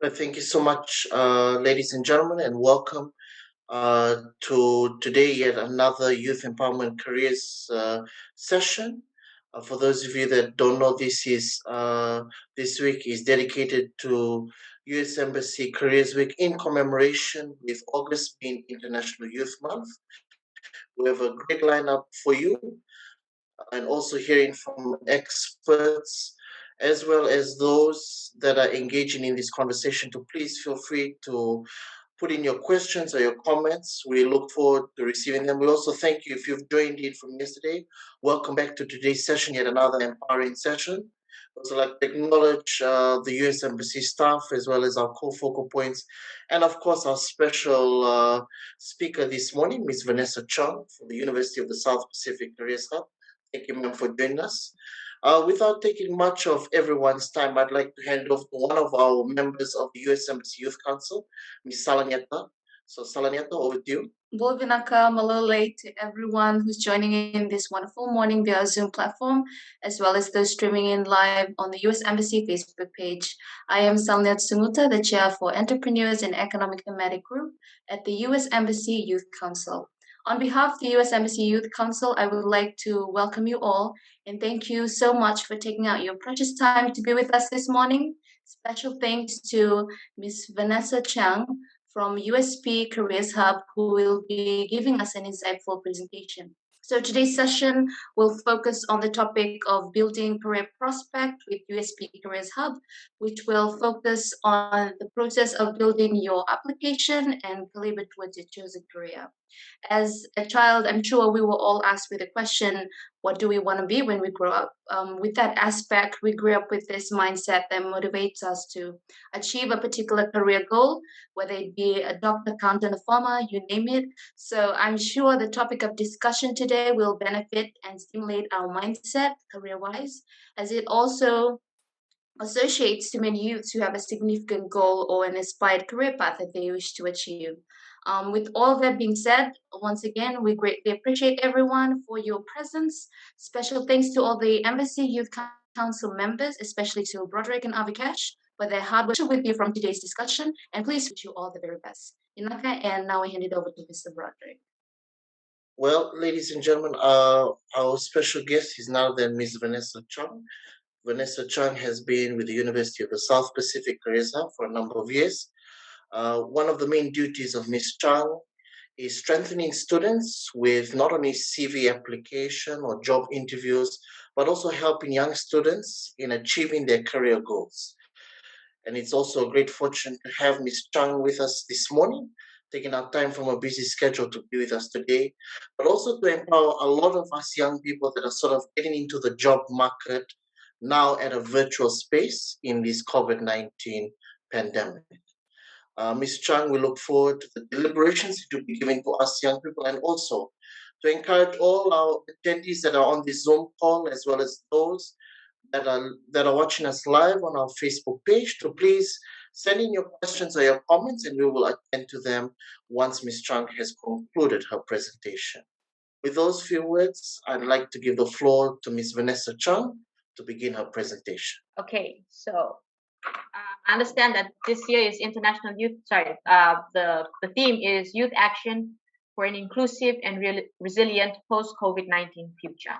Thank you so much, ladies and gentlemen, and welcome to today yet another Youth Empowerment Careers session. For those of you that don't know, this week is dedicated to U.S. Embassy Careers Week in commemoration with August being International Youth Month. We have a great lineup for you, and also hearing from experts as well as those that are engaging in this conversation to please feel free to put in your questions or your comments. We look forward to receiving them. We also thank you if you've joined in from yesterday. Welcome back to today's session, yet another empowering session. I'd also like to acknowledge the US Embassy staff as well as our core focal points, and of course our special speaker this morning, Ms. Vanessa Chung from the University of the South Pacific Careers Hub. Thank you, ma'am, for joining us. Without taking much of everyone's time, I'd like to hand it off to one of our members of the US Embassy Youth Council, Ms. Salanyata. So, Salanyata, over to you. Volvinaka, I'm a little late to everyone who's joining in this wonderful morning via Zoom platform, as well as those streaming in live on the US Embassy Facebook page. I am Salnyat Sumuta, the Chair for Entrepreneurs and Economic Thematic Group at the US Embassy Youth Council. On behalf of the US Embassy Youth Council, I would like to welcome you all and thank you so much for taking out your precious time to be with us this morning. Special thanks to Ms. Vanessa Chang from USP Careers Hub, who will be giving us an insightful presentation. So today's session will focus on the topic of building career prospect with USP Careers Hub, which will focus on the process of building your application and career towards your chosen career. As a child, I'm sure we were all asked with the question, what do we want to be when we grow up? With that aspect, we grew up with this mindset that motivates us to achieve a particular career goal, whether it be a doctor, accountant, a farmer, you name it. So I'm sure the topic of discussion today will benefit and stimulate our mindset career-wise, as it also associates to many youths who have a significant goal or an aspired career path that they wish to achieve. With all that being said, once again, we greatly appreciate everyone for your presence. Special thanks to all the Embassy Youth Council members, especially to Broderick and Avikash, for their hard work with you from today's discussion, and please wish you all the very best. Inaka, and now I hand it over to Mr. Broderick. Well, ladies and gentlemen, our special guest is now then Ms. Vanessa Chung. Vanessa Chung has been with the University of the South Pacific Careers Hub for a number of years. One of the main duties of Ms. Chung is strengthening students with not only CV application or job interviews, but also helping young students in achieving their career goals. And it's also a great fortune to have Ms. Chung with us this morning, taking our time from a busy schedule to be with us today, but also to empower a lot of us young people that are sort of getting into the job market now at a virtual space in this COVID-19 pandemic. Ms. Chung, we look forward to the deliberations it will be giving to us young people, and also to encourage all our attendees that are on this Zoom call, as well as those that are watching us live on our Facebook page, to please send in your questions or your comments, and we will attend to them once Ms. Chung has concluded her presentation. With those few words, I'd like to give the floor to Ms. Vanessa Chung to begin her presentation. Okay, so I understand that this year is International Youth, the theme is Youth Action for an Inclusive and Resilient Post-COVID-19 Future.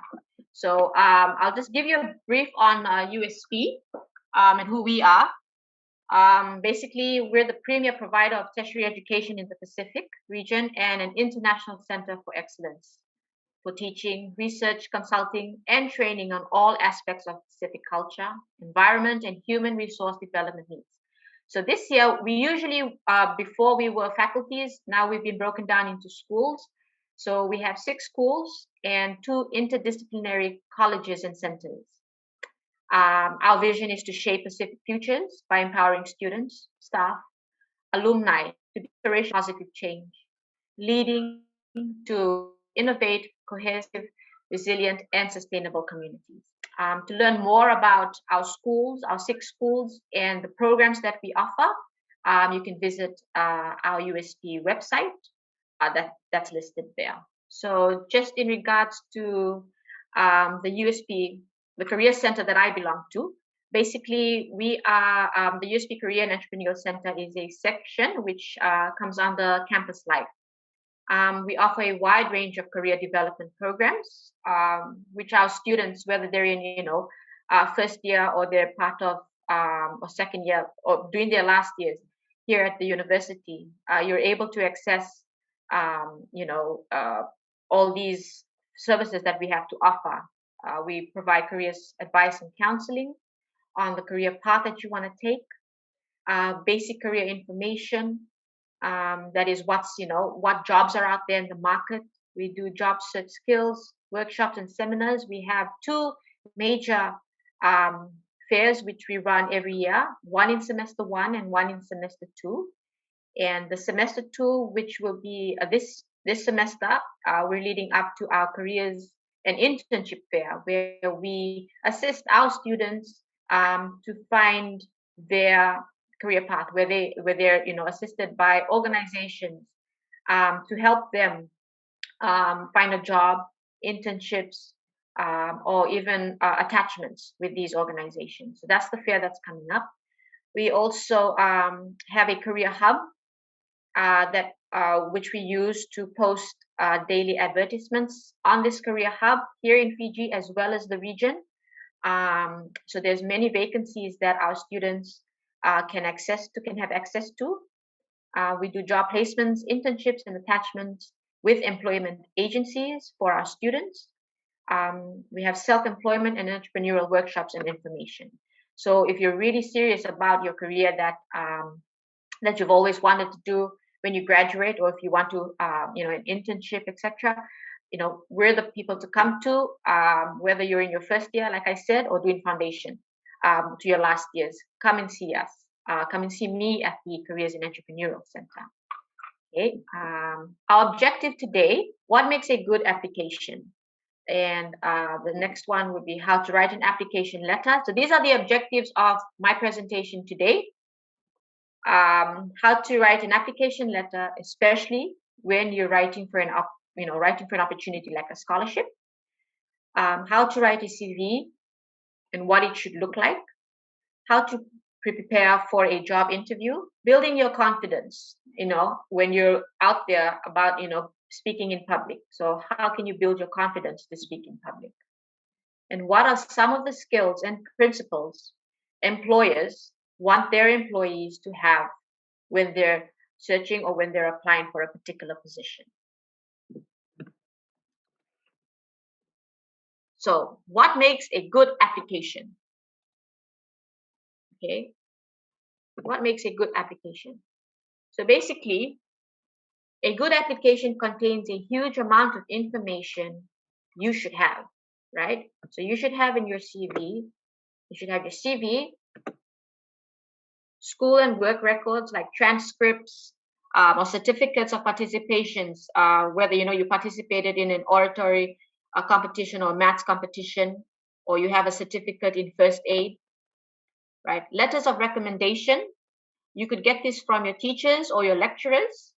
So I'll just give you a brief on USP and who we are. Basically, we're the premier provider of tertiary education in the Pacific region and an international center for excellence for teaching, research, consulting, and training on all aspects of Pacific culture, environment, and human resource development needs. So this year, we usually, before we were faculties, now we've been broken down into schools. So we have 6 schools and 2 interdisciplinary colleges and centers. Our vision is to shape Pacific futures by empowering students, staff, alumni to encourage positive change, leading to innovate, cohesive, resilient, and sustainable communities. To learn more about our schools, our 6 schools, and the programs that we offer, you can visit our USP website that's listed there. So just in regards to the USP, the career center that I belong to, Basically, we are the USP Career and Entrepreneurial Center is a section which comes under Campus Life. We offer a wide range of career development programs, which our students, whether they're in, first year or they're part of or second year or doing their last years here at the university, you're able to access, all these services that we have to offer. We provide careers advice and counseling on the career path that you want to take, basic career information, that is what jobs are out there in the market. We do job search skills workshops and seminars. We have two major fairs which we run every year, one in semester 1 and one in semester 2. And the semester 2, which will be this semester, we're leading up to our careers and internship fair, where we assist our students to find their career path, where they're assisted by organizations to help them find a job, internships, or even attachments with these organizations. So that's the fair that's coming up. We also have a career hub that which we use to post daily advertisements on this career hub here in Fiji as well as the region. So there's many vacancies that our students can have access to. We do job placements, internships, and attachments with employment agencies for our students. We have self-employment and entrepreneurial workshops and information. So if you're really serious about your career that you've always wanted to do when you graduate, or if you want to, an internship, etc., we're the people to come to, whether you're in your first year, like I said, or doing foundation to your last years. Come and see us. Come and see me at the Careers and Entrepreneurial Center. Okay. Our objective today: what makes a good application? And the next one would be how to write an application letter. So these are the objectives of my presentation today. How to write an application letter, especially when you're writing for an opportunity like a scholarship. How to write a CV and what it should look like. How to prepare for a job interview. Building your confidence, when you're out there about, speaking in public. So how can you build your confidence to speak in public? And what are some of the skills and principles employers want their employees to have when they're searching or when they're applying for a particular position? So what makes a good application? Okay. What makes a good application? So basically, a good application contains a huge amount of information you should have, right? So you should have in your CV, school and work records like transcripts or certificates of participations, whether you participated in an oratory competition or maths competition, or you have a certificate in first aid, right? Letters of recommendation. You could get this from your teachers or your lecturers,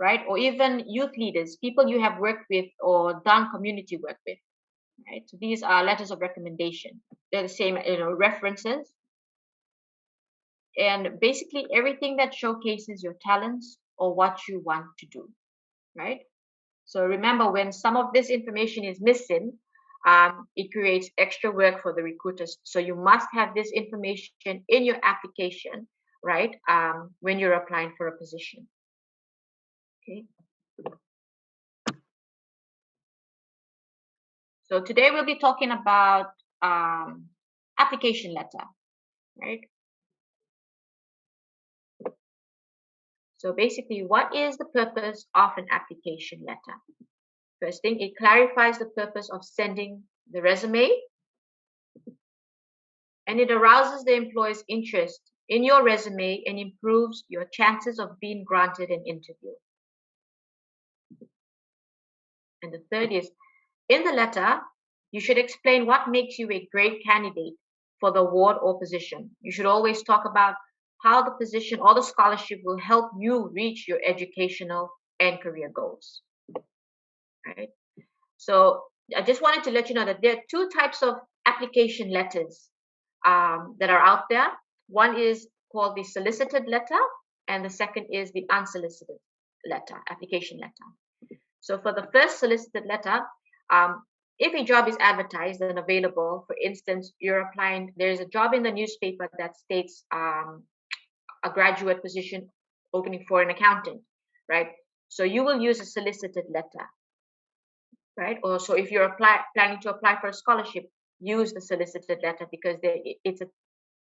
right? Or even youth leaders, people you have worked with or done community work with, right? So these are letters of recommendation. They're the same, references. And basically everything that showcases your talents or what you want to do, right? So remember, when some of this information is missing, it creates extra work for the recruiters. So you must have this information in your application, right? When you're applying for a position. Okay. So today we'll be talking about application letter, right? So basically, what is the purpose of an application letter? First thing, it clarifies the purpose of sending the resume, and it arouses the employer's interest in your resume and improves your chances of being granted an interview. And the third is, in the letter, you should explain what makes you a great candidate for the award or position. You should always talk about how the position or the scholarship will help you reach your educational and career goals. Right? So I just wanted to let you know that there are two types of application letters that are out there. One is called the solicited letter, and the second is the unsolicited letter, application letter. So for the first solicited letter, if a job is advertised and available, for instance, you're applying, there's a job in the newspaper that states a graduate position opening for an accountant, right? So you will use a solicited letter, right? Or so if you're planning to apply for a scholarship, use the solicited letter because it's a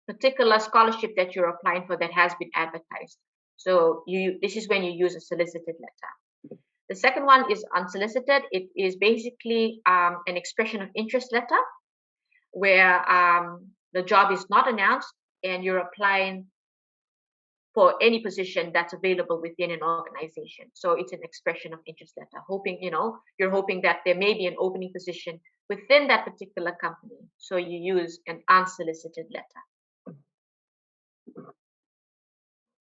particular scholarship that you're applying for that has been advertised. So this is when you use a solicited letter. The second one is unsolicited. It is basically an expression of interest letter where the job is not announced and you're applying for any position that's available within an organization. So it's an expression of interest letter, hoping, you're hoping that there may be an opening position within that particular company. So you use an unsolicited letter.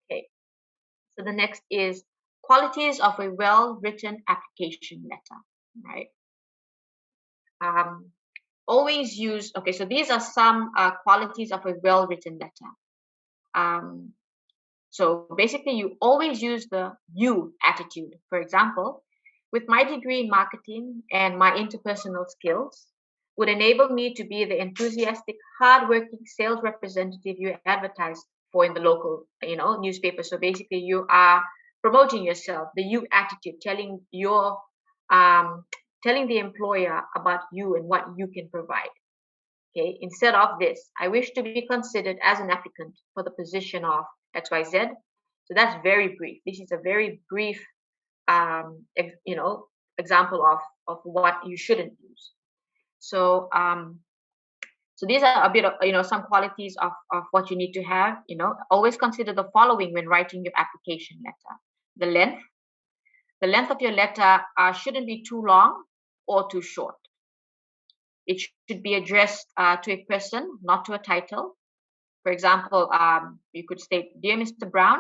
Okay. So the next is qualities of a well-written application letter, right? Always use, okay, so these are some qualities of a well-written letter. So basically, you always use the you attitude. For example, with my degree in marketing and my interpersonal skills would enable me to be the enthusiastic, hardworking sales representative you advertised for in the local, newspaper. So basically, you are promoting yourself, the you attitude, telling the employer about you and what you can provide. Okay. Instead of this, I wish to be considered as an applicant for the position of XYZ. So that's very brief. This is a very brief, example of what you shouldn't use. So, so these are a bit of, some qualities of what you need to have. Always consider the following when writing your application letter. The length of your letter shouldn't be too long or too short. It should be addressed to a person, not to a title. For example, you could state, Dear Mr. Brown,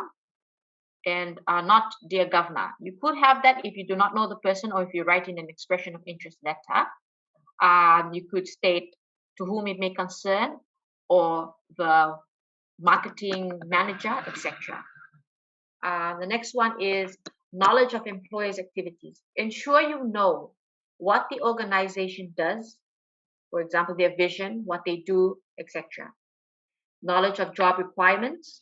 and not Dear Governor. You could have that if you do not know the person or if you're writing an expression of interest letter. You could state to whom it may concern or the marketing manager, etc. The next one is knowledge of employers' activities. Ensure you know what the organization does, for example, their vision, what they do, etc. Knowledge of job requirements,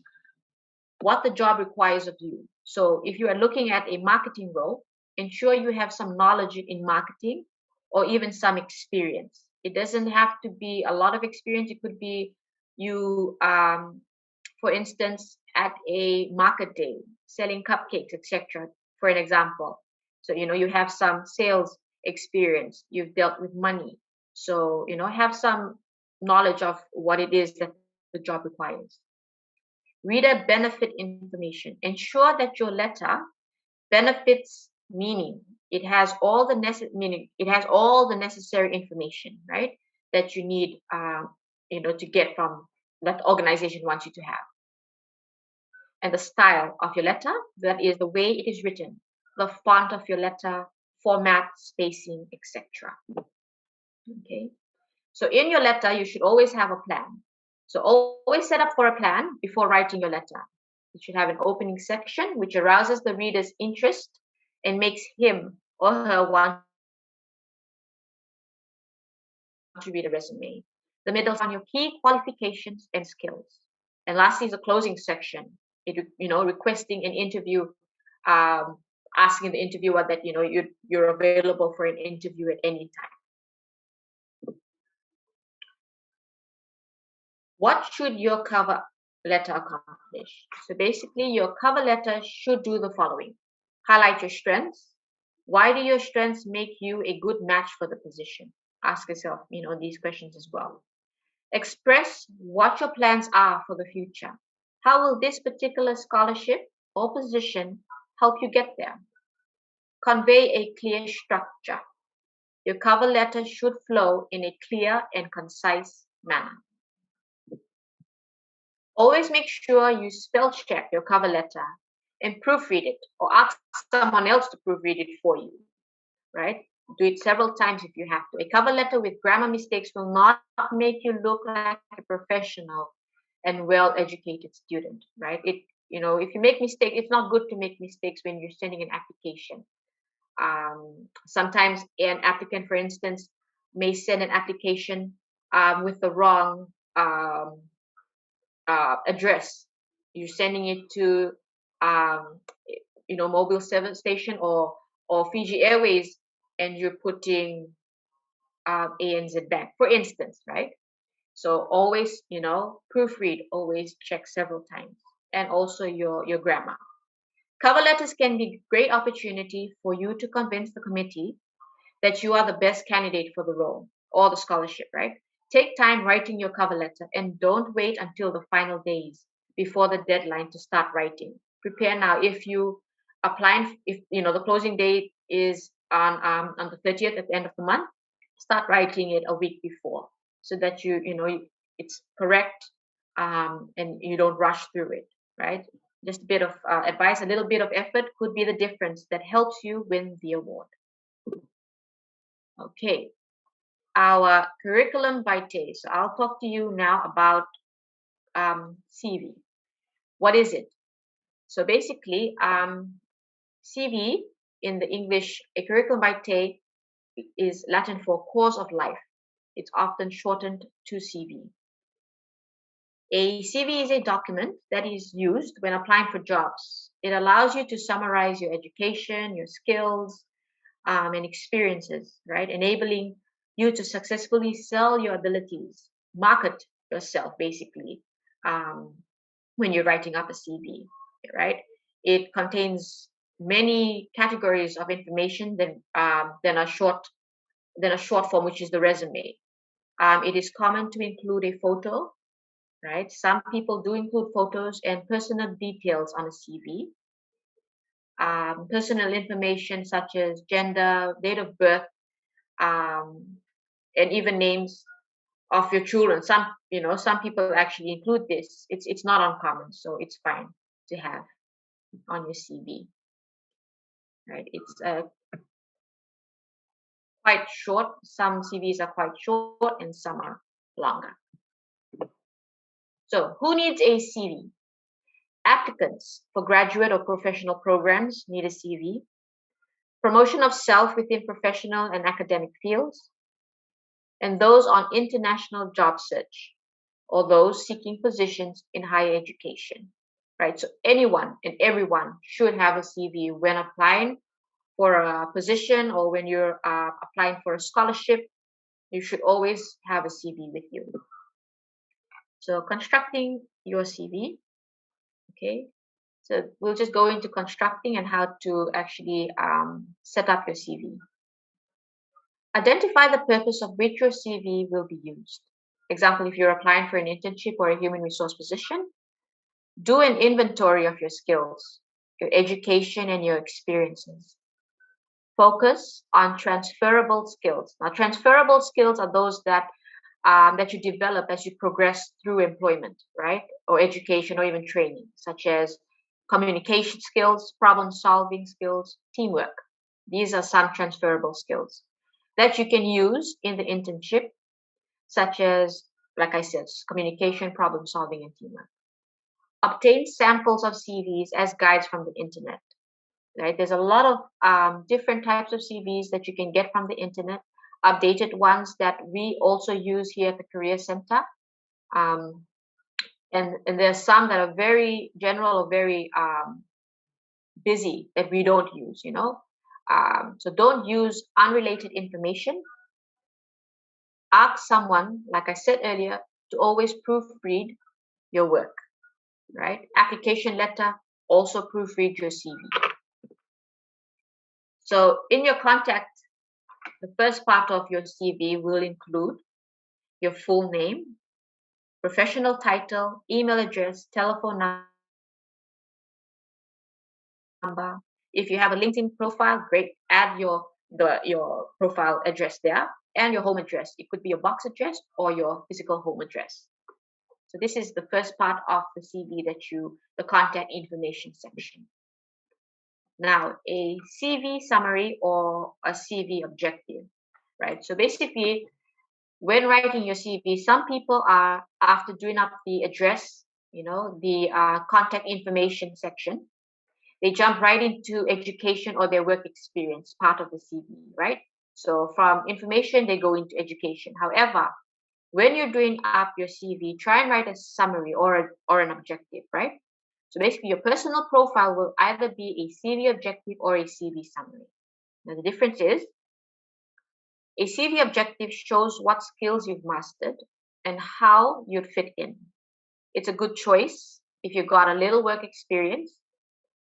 what the job requires of you. So if you are looking at a marketing role, ensure you have some knowledge in marketing or even some experience. It doesn't have to be a lot of experience. It could be you, for instance, at a market day, selling cupcakes, etc., for an example. So, you have some sales experience. You've dealt with money. So, have some knowledge of what it is that the job requires. Reader benefit information. Ensure that your letter benefits meaning. It has all the meaning. It has all the necessary information, right, that you need, to get from that organization wants you to have. And the style of your letter, that is the way it is written, the font of your letter, format, spacing, etc. Okay. So in your letter, you should always have a plan. So always set up for a plan before writing your letter. You should have an opening section which arouses the reader's interest and makes him or her want to read a resume. The middle on your key qualifications and skills. And lastly is a closing section. Requesting an interview, asking the interviewer that you're available for an interview at any time. What should your cover letter accomplish? So basically, your cover letter should do the following. Highlight your strengths. Why do your strengths make you a good match for the position? Ask yourself, these questions as well. Express what your plans are for the future. How will this particular scholarship or position help you get there? Convey a clear structure. Your cover letter should flow in a clear and concise manner. Always make sure you spell check your cover letter and proofread it or ask someone else to proofread it for you, right? Do it several times if you have to. A cover letter with grammar mistakes will not make you look like a professional and well-educated student, right? If you make mistakes, it's not good to make mistakes when you're sending an application. Sometimes an applicant, for instance, may send an application with the wrong address. You're sending it to, Mobile Service Station or Fiji Airways, and you're putting ANZ Bank, for instance, right? So always, proofread, always check several times, and also your grammar. Cover letters can be a great opportunity for you to convince the committee that you are the best candidate for the role or the scholarship, right? Take time writing your cover letter and don't wait until the final days before the deadline to start writing. Prepare now. If you apply, if the closing date is on the 30th at the end of the month, start writing it a week before so that it's correct, and you don't rush through it, right? Just a bit of advice, a little bit of effort could be the difference that helps you win the award. Okay, our curriculum vitae. So I'll talk to you now about CV. What is it? So basically, CV in the English, a curriculum vitae is Latin for course of life. It's often shortened to CV. A CV is a document that is used when applying for jobs. It allows you to summarize your education, your skills, and experiences, right? Enabling you to successfully sell your abilities, market yourself, basically, when you're writing up a CV, right? It contains many categories of information than a short form, which is the resume. It is common to include a photo, right? Some people do include photos and personal details on a CV. Personal information such as gender, date of birth, and even names of your children. Some people actually include this. It's not uncommon, so it's fine to have on your CV, right? It's quite short. Some CVs are quite short and some are longer. So who needs a CV? Applicants for graduate or professional programs need a CV. Promotion of self within professional and academic fields, and those on international job search, or those seeking positions in higher education, right? So anyone and everyone should have a CV when applying for a position or when you're applying for a scholarship. You should always have a CV with you. So constructing your CV, okay? So we'll just go into constructing and how to actually set up your CV. Identify the purpose of which your CV will be used. Example, if you're applying for an internship or a human resource position, do an inventory of your skills, your education, and your experiences. Focus on transferable skills. Now, transferable skills are those that you develop as you progress through employment, right? Or education or even training, such as communication skills, problem-solving skills, teamwork. These are some transferable skills that you can use in the internship, such as, like I said, communication, problem-solving, and teamwork. Obtain samples of CVs as guides from the internet, right? There's a lot of different types of CVs that you can get from the internet, updated ones that we also use here at the Career Center. And there's some that are very general or very busy that we don't use, so don't use unrelated information. Ask someone, like I said earlier, to always proofread your work, right? Application letter, also proofread your CV. So in your contact, the first part of your CV will include your full name, professional title, email address, telephone number. If you have a LinkedIn profile, great. Add your profile address there and your home address. It could be your box address or your physical home address. So this is the first part of the CV the contact information section. Now, a CV summary or a CV objective, right? So basically, when writing your CV, some people are, after doing up the address, the contact information section, they jump right into education or their work experience part of the CV, right? So from information, they go into education. However, when you're doing up your CV, try and write a summary or an objective, right? So basically, your personal profile will either be a CV objective or a CV summary. Now, the difference is a CV objective shows what skills you've mastered and how you'd fit in. It's a good choice if you've got a little work experience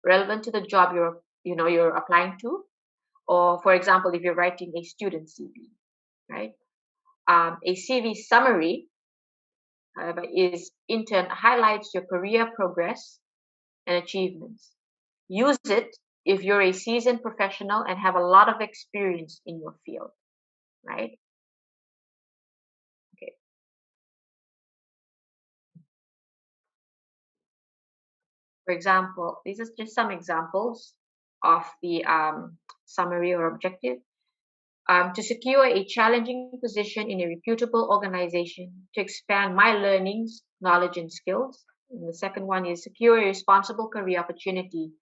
relevant to the job you're applying to, or for example, if you're writing a student CV, right? A CV summary, however, is in turn highlights your career progress and achievements. Use it if you're a seasoned professional and have a lot of experience in your field, right? Okay. For example, these are just some examples of the summary or objective. To secure a challenging position in a reputable organization, to expand my learnings, knowledge, and skills. And the second one is secure a responsible career opportunity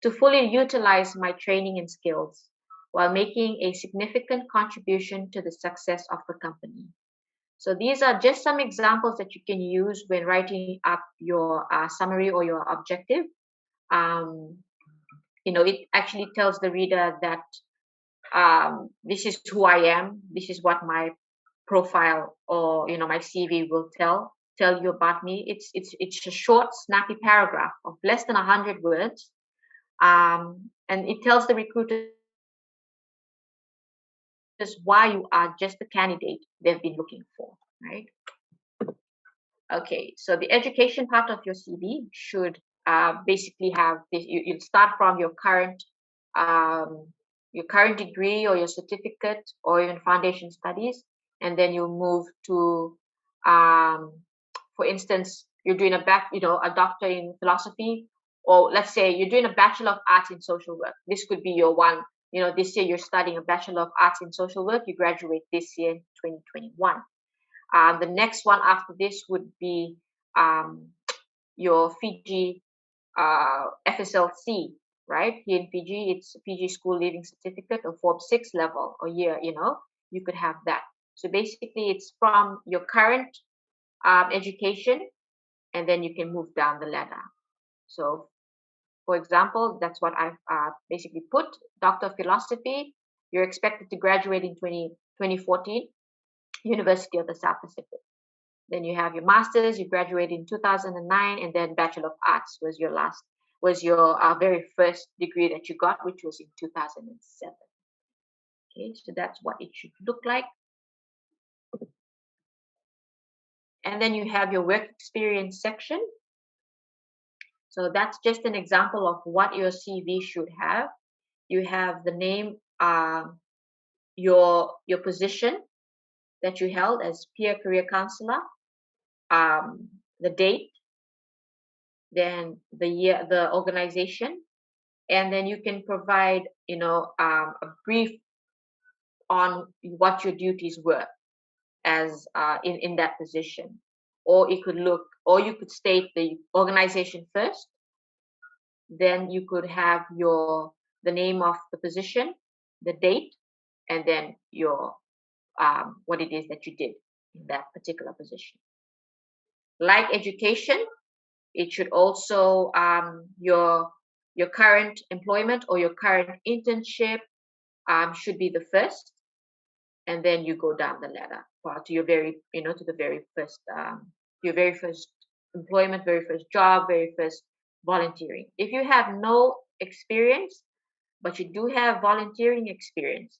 to fully utilize my training and skills while making a significant contribution to the success of the company. So these are just some examples that you can use when writing up your summary or your objective. Um, it actually tells the reader that this is who I am. This is what my profile or my CV will tell you about me. It's a short, snappy paragraph of less than 100 words, and it tells the recruiters why you are just the candidate they've been looking for, right? Okay, so the education part of your CV should basically have this. You start from um, your current degree or your certificate or even foundation studies, and then you move to, for instance, you're doing a doctor in philosophy, or let's say you're doing a bachelor of arts in social work. This could be your one. This year you're studying a bachelor of arts in social work. You graduate this year in 2021. The next one after this would be your Fiji FSLC, right? Here in Fiji, it's Fiji School Leaving Certificate or Form 6 level or year, you could have that. So basically, it's from your current education, and then you can move down the ladder. So, for example, that's what I've basically put. Doctor of Philosophy, you're expected to graduate in 2014, University of the South Pacific. Then you have your master's, you graduated in 2009, and then Bachelor of Arts was your very first degree that you got, which was in 2007. Okay, so that's what it should look like. And then you have your work experience section. So that's just an example of what your CV should have. You have the name, your position that you held as peer career counselor, the date, then the year, the organization, and then you can provide a brief on what your duties were as in that position, or you could state the organization first, then you could have the name of the position, the date, and then your what it is that you did in that particular position. Like education, it should also your current employment or your current internship should be the first, and then you go down the ladder to your very first employment, very first job, very first volunteering. If you have no experience but you do have volunteering experience,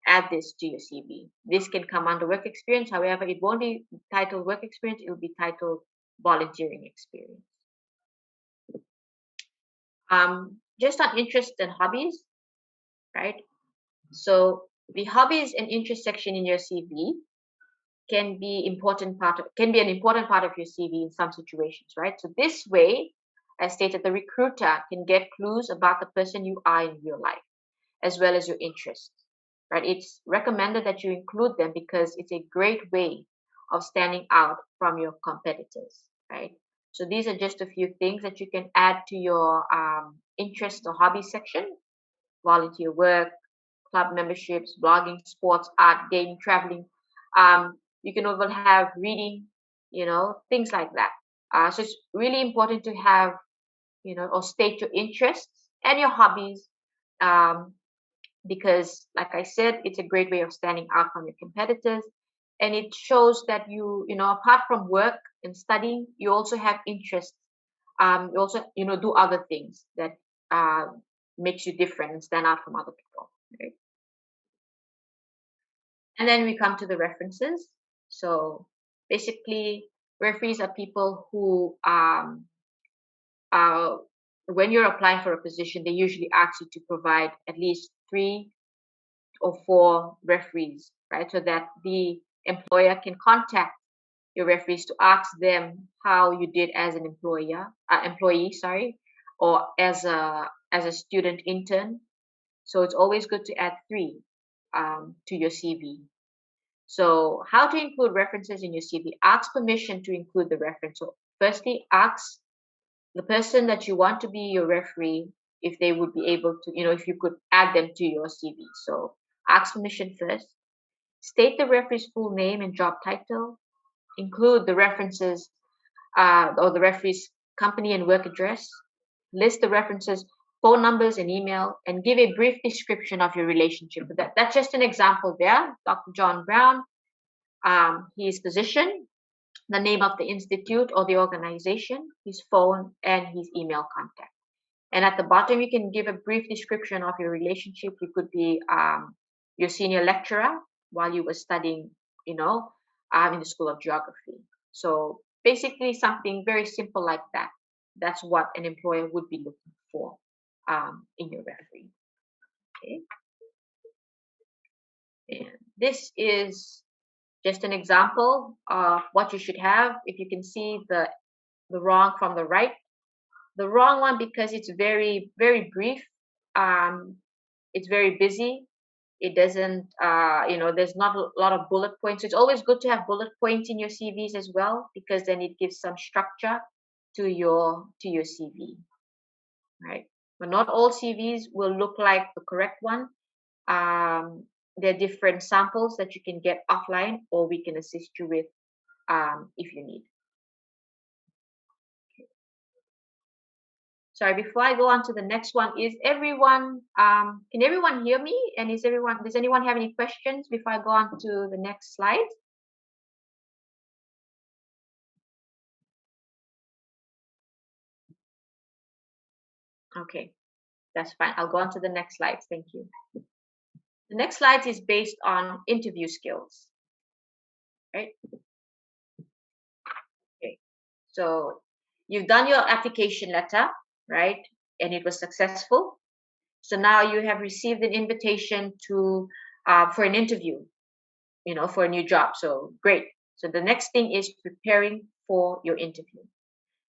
add this to your CV. This can come under work experience. However, it won't be titled work experience. It will be titled volunteering experience. Just on interest and hobbies, right? So the hobbies and interest section in your CV can be an important part of your CV in some situations, right? So this way, As stated, the recruiter can get clues about the person you are in real life, as well as your interests, right? It's recommended that you include them because it's a great way of standing out from your competitors, right? So these are just a few things that you can add to your interest or hobby section: volunteer work, club memberships, blogging, sports, art, gaming, traveling. You can even have reading, things like that. So it's really important to have, or state your interests and your hobbies, um, because, like I said, it's a great way of standing out from your competitors. And it shows that apart from work and studying, you also have interests. You also, do other things that uh, makes you different and stand out from other people. Right? And then we come to the references. So basically, referees are people who, uh, when you're applying for a position, they usually ask you to provide at least 3 or 4 referees, right? So that the employer can contact your referees to ask them how you did as an employee, sorry, or as a student intern. So it's always good to add 3 to your CV. So how to include references in your CV? Ask permission to include the reference. So firstly, ask the person that you want to be your referee if they would be able to, if you could add them to your CV. So ask permission first. State the referee's full name and job title. Include the references or the referee's company and work address. List the references' phone numbers and email, and give a brief description of your relationship with that. That's just an example there. Dr. John Brown, his position, the name of the institute or the organization, his phone, and his email contact. And at the bottom, you can give a brief description of your relationship. You could be your senior lecturer while you were studying, in the School of Geography. So basically something very simple like that. That's what an employer would be looking for in your referee. Okay. And this is just an example of what you should have. If you can see the wrong from the right, the wrong one, because it's very, very brief. It's very busy. It doesn't, there's not a lot of bullet points. So it's always good to have bullet points in your CVs as well, because then it gives some structure to your CV, right? But not all CVs will look like the correct one. There are different samples that you can get offline, or we can assist you with if you need. Sorry, before I go on to the next one, is everyone, can everyone hear me? And does anyone have any questions before I go on to the next slide? Okay, that's fine. I'll go on to the next slides. Thank you. The next slide is based on interview skills, right? Okay, so you've done your application letter, right? And it was successful. So now you have received an invitation to for an interview, for a new job. So great. So the next thing is preparing for your interview.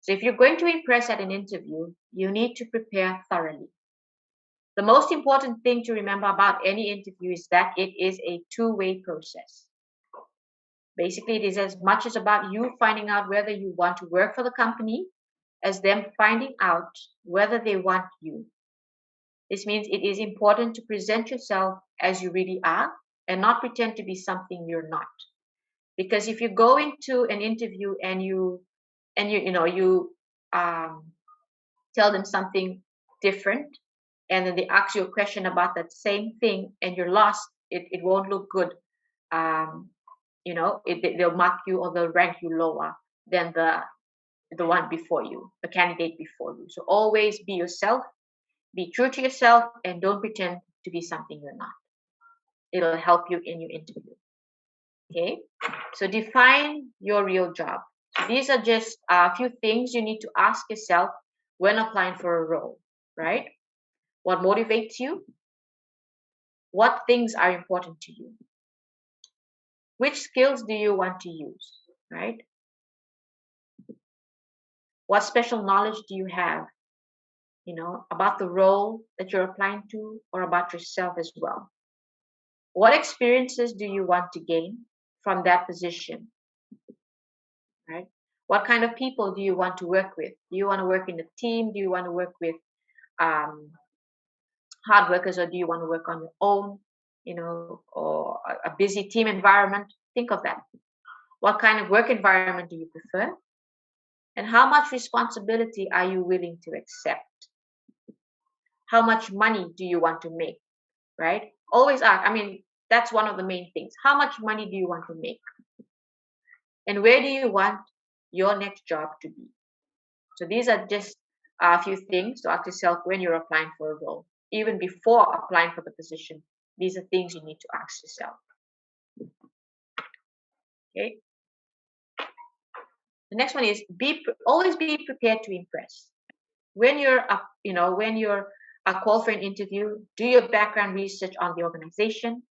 So if you're going to impress at an interview, you need to prepare thoroughly. The most important thing to remember about any interview is that it is a two-way process. Basically, it is as much as about you finding out whether you want to work for the company as them finding out whether they want you. This means it is important to present yourself as you really are and not pretend to be something you're not. Because if you go into an interview and you tell them something different, and then they ask you a question about that same thing and you're lost, it won't look good. They'll mark you or they'll rank you lower than the one before you, the candidate before you. So always be yourself, be true to yourself, and don't pretend to be something you're not. It'll help you in your interview. Okay, so define your real job. So these are just a few things you need to ask yourself when applying for a role, right? What motivates you? What things are important to you? Which skills do you want to use, right? What special knowledge do you have, about the role that you're applying to or about yourself as well? What experiences do you want to gain from that position, right? What kind of people do you want to work with? Do you want to work in a team? Do you want to work with um, hard workers, or do you want to work on your own, or a busy team environment? Think of that. What kind of work environment do you prefer? And how much responsibility are you willing to accept? How much money do you want to make, right? Always ask. I mean, that's one of the main things. How much money do you want to make? And where do you want your next job to be? So these are just a few things to ask yourself when you're applying for a role. Even before applying for the position, these are things you need to ask yourself. Okay. The next one is always be prepared to impress. When you're called for an interview, do your background research on the organization.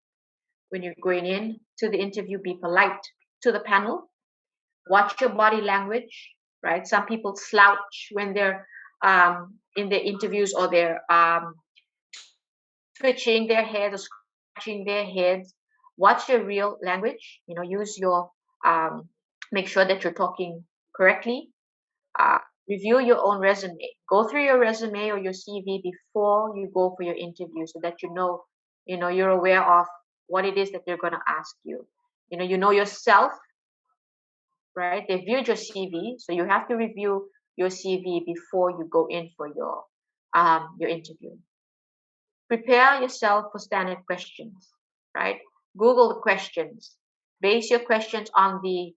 When you're going in to the interview, be polite to the panel. Watch your body language, right? Some people slouch when they're in their interviews, or they're twitching their heads or scratching their heads. Watch your real language. Use your make sure that you're talking correctly. Review your own resume. Go through your resume or your CV before you go for your interview, so that you're aware of what it is that they're going to ask you. You know yourself, right? They viewed your CV, so you have to review your CV before you go in for your interview. Prepare yourself for standard questions, right? Google the questions. Base your questions on the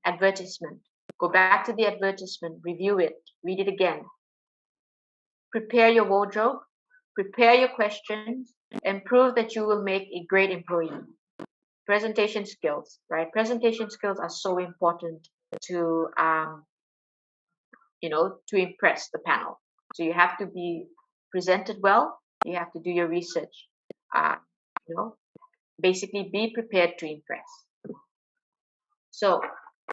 advertisement. Go back to the advertisement, review it, read it again. Prepare your wardrobe, prepare your questions, and prove that you will make a great employee. Presentation skills, right? Presentation skills are so important to to impress the panel. So you have to be presented well. You have to do your research. Basically be prepared to impress. So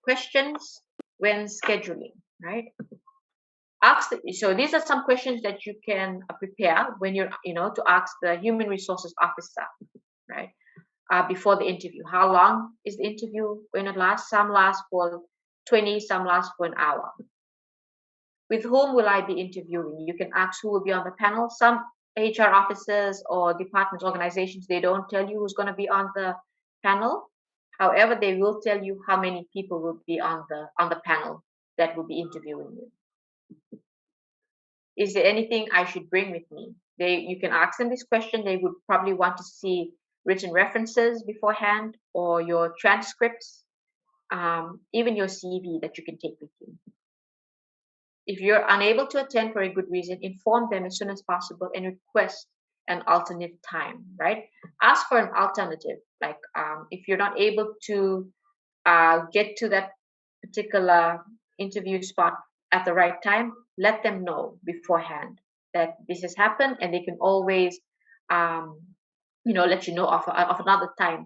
questions when scheduling, right? So these are some questions that you can prepare when you're, to ask the human resources officer, right? Before the interview. How long is the interview going to last? Some last for 20, some last for an hour. With whom will I be interviewing? You can ask who will be on the panel. Some HR officers or departments, organizations, they don't tell you who's going to be on the panel. However, they will tell you how many people will be on the panel that will be interviewing you. Is there anything I should bring with me? You can ask them this question. They would probably want to see written references beforehand, or your transcripts, even your CV that you can take with you. If you're unable to attend for a good reason, inform them as soon as possible and request an alternate time, right? Ask for an alternative. Like if you're not able to get to that particular interview spot at the right time, let them know beforehand that this has happened, and they can always let you know of another time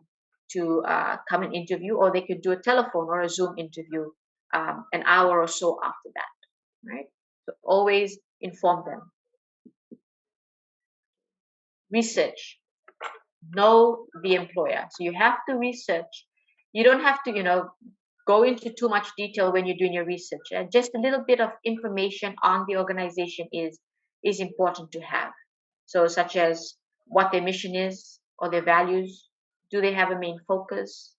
to come and interview, or they could do a telephone or a Zoom interview an hour or so after that, right? So always inform them. Research. Know the employer. So you have to research. You don't have to, go into too much detail when you're doing your research. Just a little bit of information on the organization is important to have. So such as what their mission is or their values. Do they have a main focus?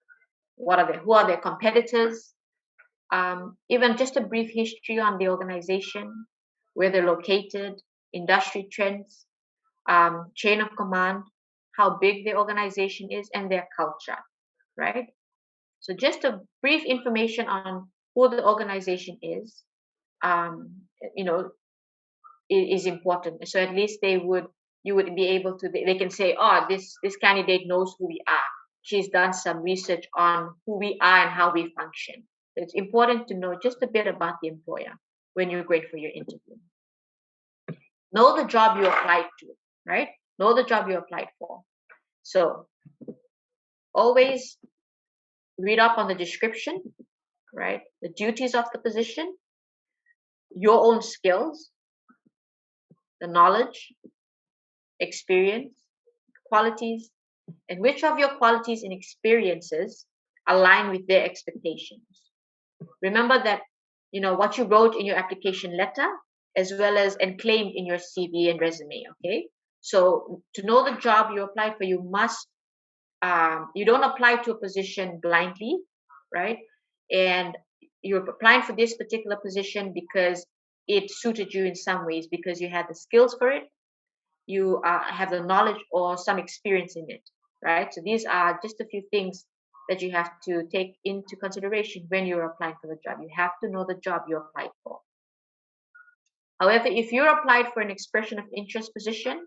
Who are their competitors? Even just a brief history on the organization, where they're located, industry trends, chain of command, how big the organization is, and their culture, right? So just a brief information on who the organization is, is important. So at least you would be able to, they can say, oh, this candidate knows who we are. She's done some research on who we are and how we function. So it's important to know just a bit about the employer when you're going for your interview. Know the job you applied to, right? Know the job you applied for. So always read up on the description, right? The duties of the position, your own skills, the knowledge, experience, qualities, and which of your qualities and experiences align with their expectations. Remember that, what you wrote in your application letter, as well as and claimed in your CV and resume. Okay, so to know the job you apply for, you must you don't apply to a position blindly, right? And you're applying for this particular position because it suited you in some ways, because you had the skills for it, you have the knowledge or some experience in it, right? So these are just a few things that you have to take into consideration when you're applying for the job. You have to know the job you applied for. However, if you're applied for an expression of interest position,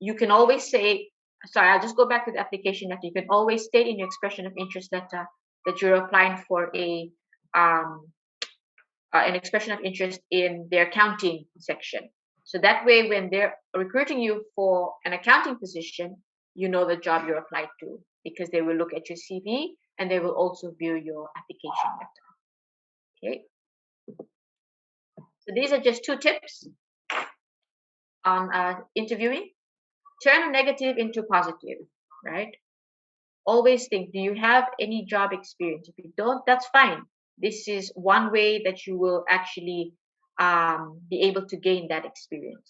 you can always say, sorry, I'll just go back to the application letter. You can always state in your expression of interest letter that you're applying for an expression of interest in their accounting section. So that way, when they're recruiting you for an accounting position, you know the job you're applied to, because they will look at your CV and they will also view your application letter. Okay. So these are just 2 tips on interviewing. Turn a negative into positive, right? Always think, do you have any job experience? If you don't, that's fine. This is one way that you will actually be able to gain that experience.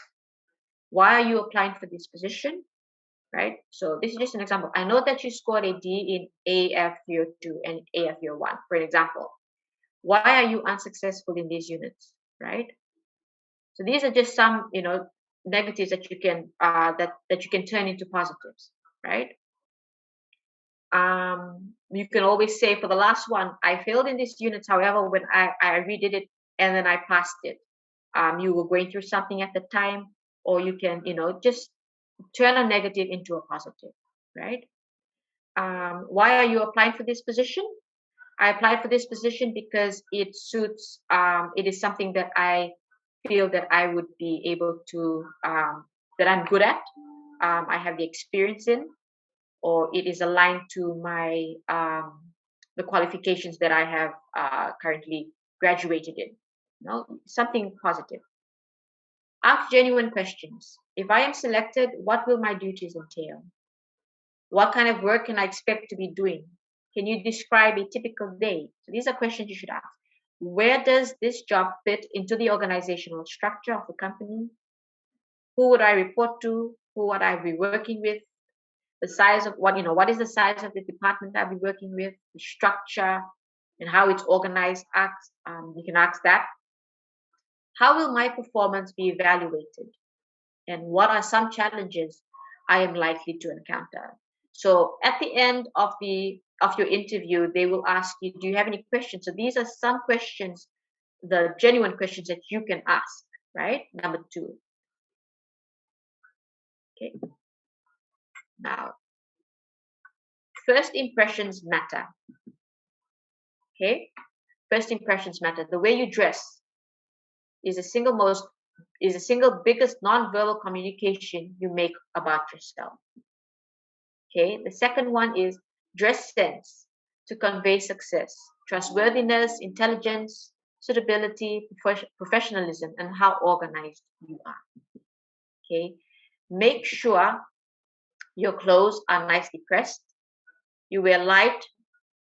Why are you applying for this position, right? So this is just an example. I know that you scored a D in AF year 2 and AF year 1, for example. Why are you unsuccessful in these units, right? So these are just some, negatives that you can that you can turn into positives, right? You can always say, for the last one, I failed in these units. However, when I redid it and then I passed it, you were going through something at the time, or you can, just turn a negative into a positive, right? Why are you applying for this position? I applied for this position because it suits, it is something that I feel that I would be able to, that I'm good at, I have the experience in, or it is aligned to my the qualifications that I have currently graduated in. Something positive. Ask genuine questions. If I am selected, what will my duties entail? What kind of work can I expect to be doing? Can you describe a typical day? So these are questions you should ask. Where does this job fit into the organizational structure of the company? Who would I report to? Who would I be working with? The size of what is the size of the department I'll be working with, the structure, and how it's organized. You can ask that. How will my performance be evaluated? And what are some challenges I am likely to encounter? So at the end of your interview, they will ask you, do you have any questions? So these are some questions, the genuine questions that you can ask, right? Number 2. Okay. Now, first impressions matter. Okay. First impressions matter. The way you dress is the single biggest non-verbal communication you make about yourself. Okay. The second one is dress sense to convey success, trustworthiness, intelligence, suitability, professionalism, and how organized you are. Okay. Make sure your clothes are nicely pressed. You wear light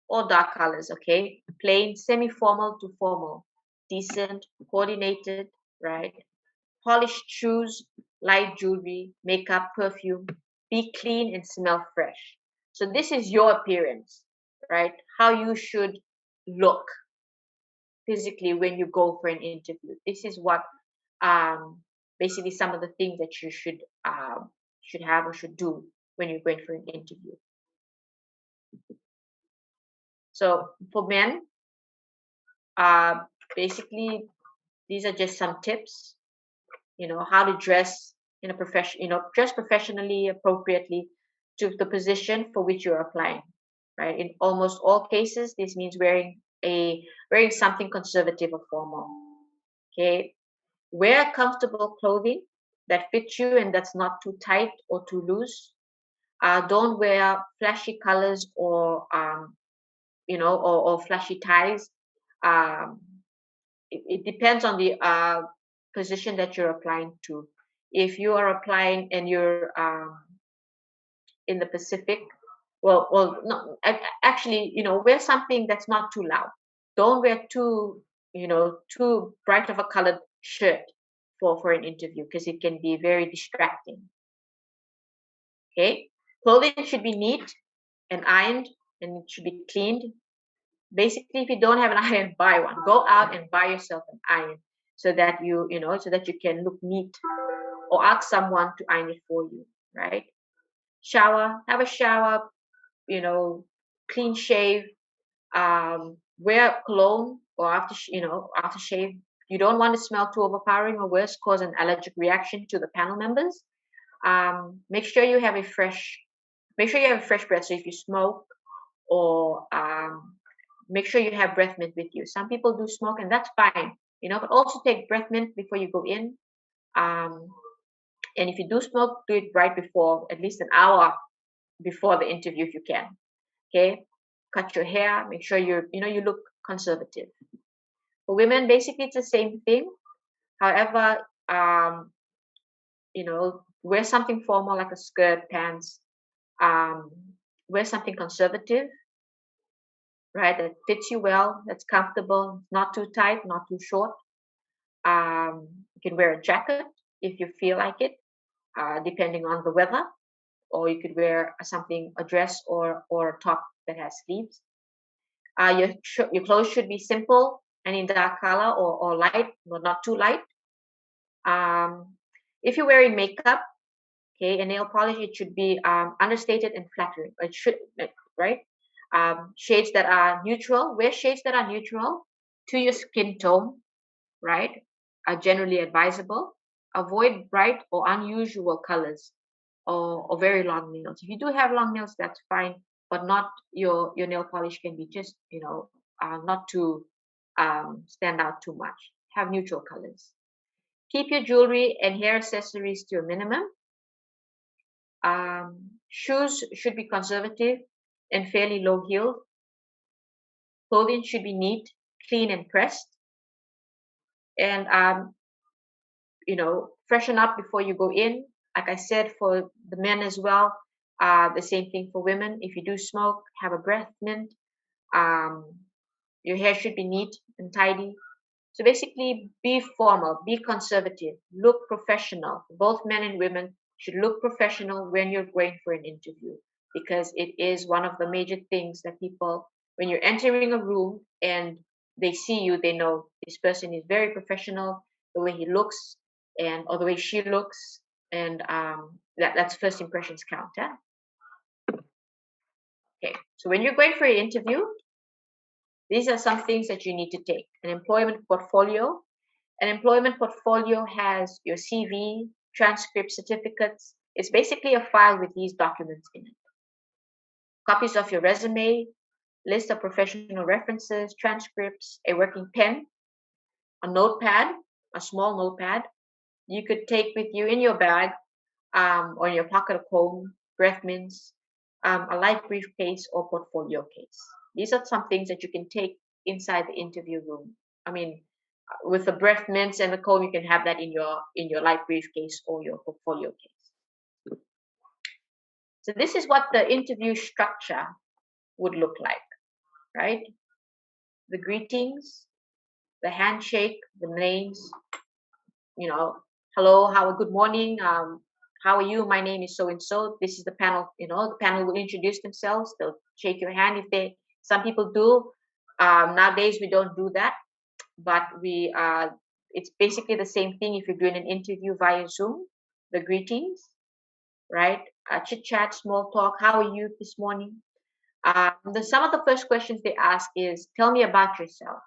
or dark colors, okay? Plain, semi-formal to formal, decent, coordinated, right? Polished shoes, light jewelry, makeup, perfume. Be clean and smell fresh. So this is your appearance, right? How you should look physically when you go for an interview. This is what basically some of the things that you should have or should do when you're going for an interview. So for men, basically these are just some tips, how to dress in a profession, dress professionally, appropriately to the position for which you're applying, right? In almost all cases, this means wearing something conservative or formal. Okay. Wear comfortable clothing that fits you and that's not too tight or too loose. Don't wear flashy colors or or flashy ties. it depends on the position that you're applying to. If you are applying and you're in the Pacific, well, no, actually, wear something that's not too loud. Don't wear too bright of a colored shirt for an interview, because it can be very distracting. Okay, clothing should be neat and ironed, and it should be cleaned. Basically, if you don't have an iron, buy one. Go out and buy yourself an iron, so that you can look neat, or ask someone to iron it for you, right? Have a shower, clean shave, wear cologne, or after shave. You don't want to smell too overpowering, or worse, cause an allergic reaction to the panel members. Make sure you have a fresh breath. So if you smoke, or make sure you have breath mint with you. Some people do smoke, and that's fine, but also take breath mint before you go in. And if you do smoke, do it right before, at least an hour before the interview if you can. Okay, cut your hair. Make sure you look conservative. For women, basically it's the same thing. However, wear something formal like a skirt, pants. Wear something conservative, right? That fits you well, that's comfortable, not too tight, not too short. You can wear a jacket if you feel like it, depending on the weather, or you could wear a dress or a top that has sleeves. Your clothes should be simple and in dark color, or light, but not too light. If you're wearing makeup, okay, and nail polish, it should be understated and flattering. It should, right? Shades that are neutral. Wear shades that are neutral to your skin tone, right? Are generally advisable. Avoid bright or unusual colors, or very long nails. If you do have long nails, that's fine, but not your nail polish can be just not to stand out too much. Have neutral colors. Keep your jewelry and hair accessories to a minimum. Shoes should be conservative and fairly low heeled. Clothing should be neat, clean, and pressed. And freshen up before you go in. Like I said, for the men as well, the same thing for women. If you do smoke, have a breath mint. Your hair should be neat and tidy. So basically, be formal, be conservative, look professional. Both men and women should look professional when you're going for an interview, because it is one of the major things that people, when you're entering a room and they see you, they know this person is very professional, the way he looks or the way she looks, and that's first impressions count. Okay, so when you're going for an interview, these are some things that you need to take. An employment portfolio. An employment portfolio has your CV, transcript, certificates. It's basically a file with these documents in it. Copies of your resume, list of professional references, transcripts, a working pen, a notepad, a small notepad. You could take with you in your bag, or in your pocket of home, breath mints, a light briefcase or portfolio case. These are some things that you can take inside the interview room. I mean, with the breath mints and the comb, you can have that in your light briefcase or your portfolio case. So this is what the interview structure would look like, right? The greetings, the handshake, the names, hello, good morning, how are you? My name is so and so. This is the panel. The panel will introduce themselves. They'll shake your hand if some people do. Nowadays we don't do that, but it's basically the same thing if you're doing an interview via Zoom. The greetings, right? Chit chat, small talk. How are you this morning? Some of the first questions they ask is, tell me about yourself,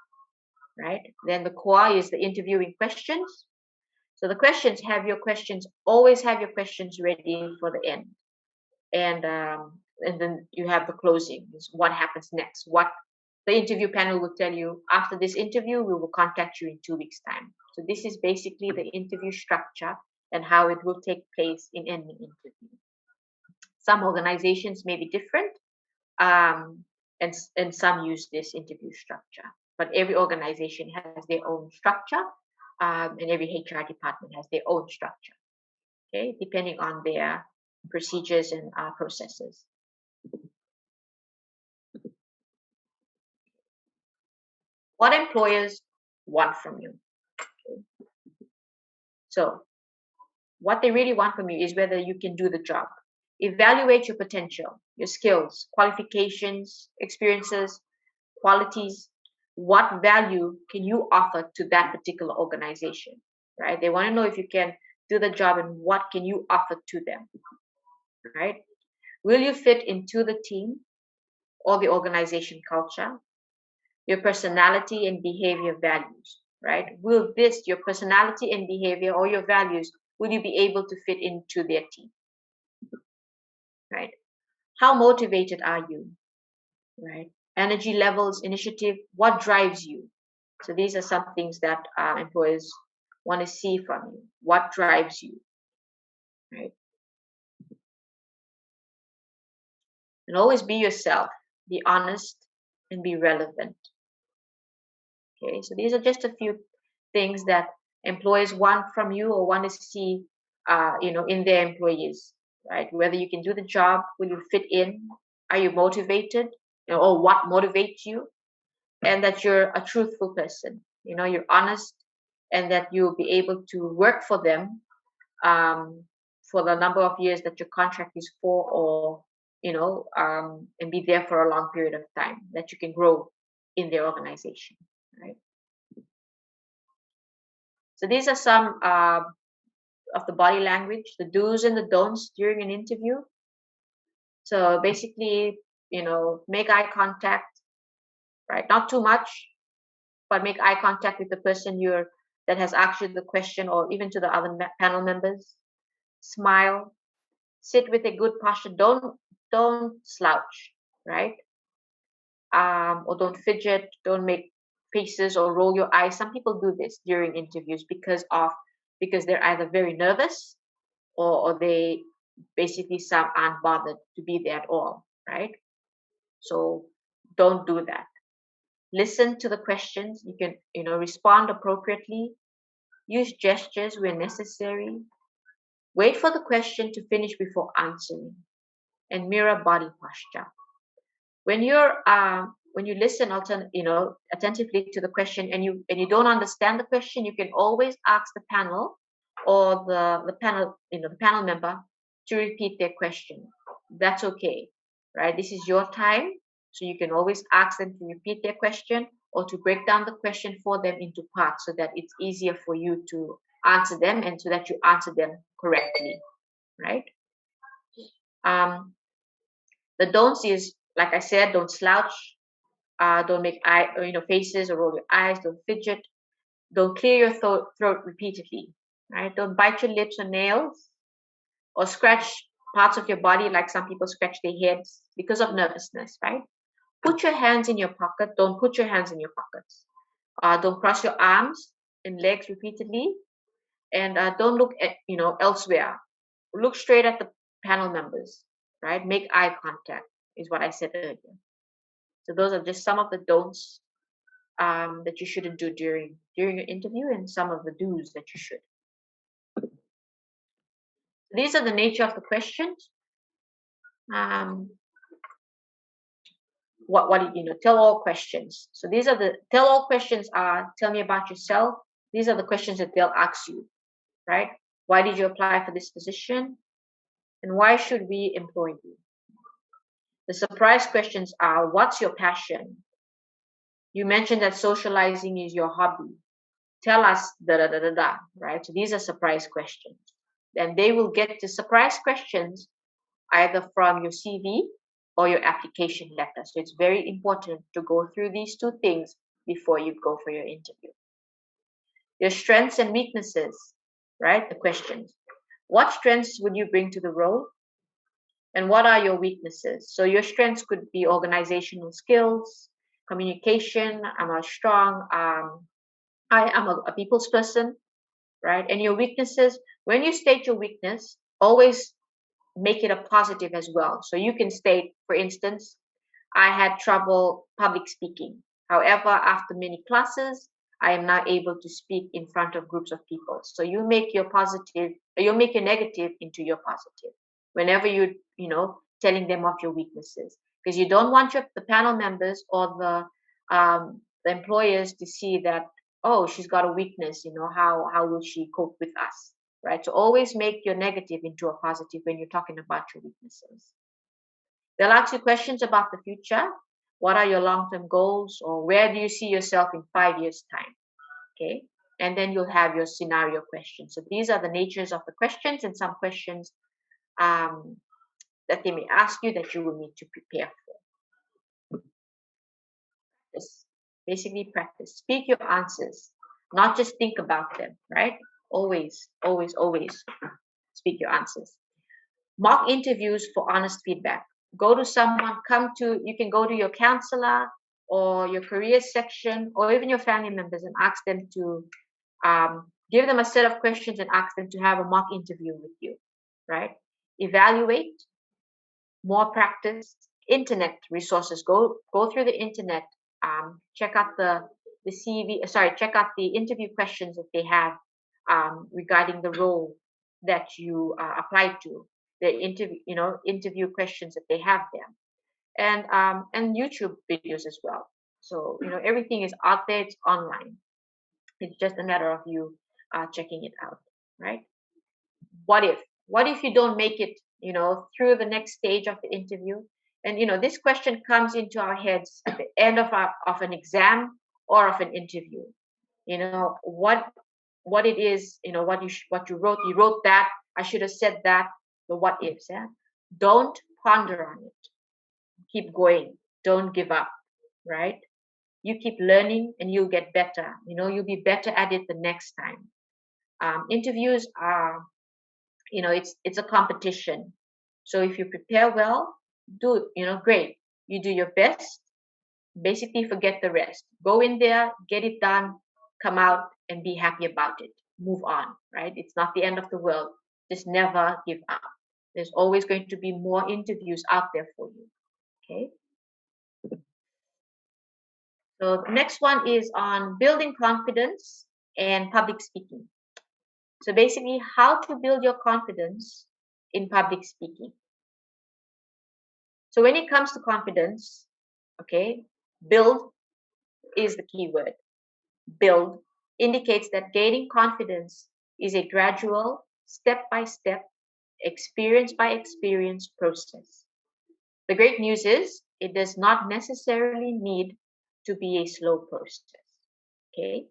right? Then the core is the interviewing questions. So the questions, always have your questions ready for the end. And then you have the closing, what happens next. What the interview panel will tell you, after this interview, we will contact you in 2 weeks' time. So this is basically the interview structure and how it will take place in any interview. Some organizations may be different, and some use this interview structure. but every organization has their own structure, and every HR department has their own structure, okay, depending on their procedures and processes. What employers want from you. Okay. So what they really want from you is whether you can do the job. Evaluate your potential, your skills, qualifications, experiences, qualities. What value can you offer to that particular organization, right? They want to know if you can do the job and what can you offer to them, right? Will you fit into the team or the organization culture? Your personality and behavior values, right? Will this, your personality and behavior or your values, will you be able to fit into their team, right? How motivated are you, right? Energy levels, initiative, what drives you? So these are some things that employers want to see from you. What drives you, right? And always be yourself, be honest, and be relevant. Okay, so these are just a few things that employers want from you or want to see, in their employees, right? Whether you can do the job, will you fit in, are you motivated, or what motivates you, and that you're a truthful person. You're honest, and that you'll be able to work for them for the number of years that your contract is for, or and be there for a long period of time, that you can grow in their organization, right? So these are some of the body language, the do's and the don'ts during an interview. So basically, make eye contact, right? Not too much, but make eye contact with the person that has asked you the question, or even to the other panel members. Smile, sit with a good posture. Don't slouch, right? Or don't fidget. Don't make faces or roll your eyes. Some people do this during interviews because they're either very nervous, or they basically some aren't bothered to be there at all, right? So don't do that. Listen to the questions. You can respond appropriately. Use gestures where necessary. Wait for the question to finish before answering, and mirror body posture. When you listen attentively to the question, and you don't understand the question, you can always ask the panel or the panel member to repeat their question. That's okay, right? This is your time, so you can always ask them to repeat their question or to break down the question for them into parts, so that it's easier for you to answer them, and so that you answer them correctly, right? The don'ts is, like I said, don't slouch, don't make faces or roll your eyes, don't fidget, don't clear your throat repeatedly, right? Don't bite your lips or nails, or scratch parts of your body, like some people scratch their heads because of nervousness, right? Put your hands in your pocket. Don't put your hands in your pockets. Don't cross your arms and legs repeatedly, and don't look at elsewhere. Look straight at the panel members, right? Make eye contact is what I said earlier. So those are just some of the don'ts that you shouldn't do during your interview, and some of the do's that you should. These are the nature of the questions. Tell all questions. So these are the tell all questions are tell me about yourself. These are the questions that they'll ask you, right? Why did you apply for this position? And why should we employ you? The surprise questions are, what's your passion? You mentioned that socializing is your hobby. Tell us right? So these are surprise questions. And they will get to surprise questions either from your CV or your application letter. So it's very important to go through these two things before you go for your interview. Your strengths and weaknesses, right? The questions. What strengths would you bring to the role? And what are your weaknesses? So your strengths could be organizational skills, communication. I'm a strong, I am a people's person, right? And your weaknesses, when you state your weakness, always make it a positive as well. So you can state, for instance, I had trouble public speaking. However, after many classes, I am now able to speak in front of groups of people. So you make your negative into your positive whenever telling them of your weaknesses, because you don't want the panel members or the employers to see that, oh, she's got a weakness, how will she cope with us, right? So always make your negative into a positive when you're talking about your weaknesses. They'll ask you questions about the future. What are your long-term goals, or where do you see yourself in 5 years' time? Okay. And then you'll have your scenario questions. So these are the natures of the questions, and some questions that they may ask you that you will need to prepare for. Basically practice. Speak your answers, not just think about them, right? Always, always, always speak your answers. Mock interviews for honest feedback. Go to someone, you can go to your counselor or your career section or even your family members and ask them to give them a set of questions and ask them to have a mock interview with you, right? Evaluate, more practice, internet resources. Go through the internet, check out check out the interview questions that they have regarding the role that you applied to, the interview questions that they have there, and YouTube videos as well. So everything is out there, it's online. It's just a matter of you checking it out, right? What if you don't make it through the next stage of the interview? And this question comes into our heads at the end of an exam or of an interview. What it is, what you wrote that, I should have said that, the what ifs. Yeah, don't ponder on it, keep going, don't give up, right? You keep learning and you'll get better. You'll be better at it the next time. Interviews are, it's a competition. So if you prepare well, great. You do your best, basically forget the rest. Go in there, get it done, come out and be happy about it. Move on, right? It's not the end of the world. Just never give up. There's always going to be more interviews out there for you. Okay. So the next one is on building confidence and public speaking. So basically, how to build your confidence in public speaking. So when it comes to confidence, okay, build is the key word. Build indicates that gaining confidence is a gradual, step-by-step, experience-by-experience process. The great news is it does not necessarily need to be a slow process. Okay.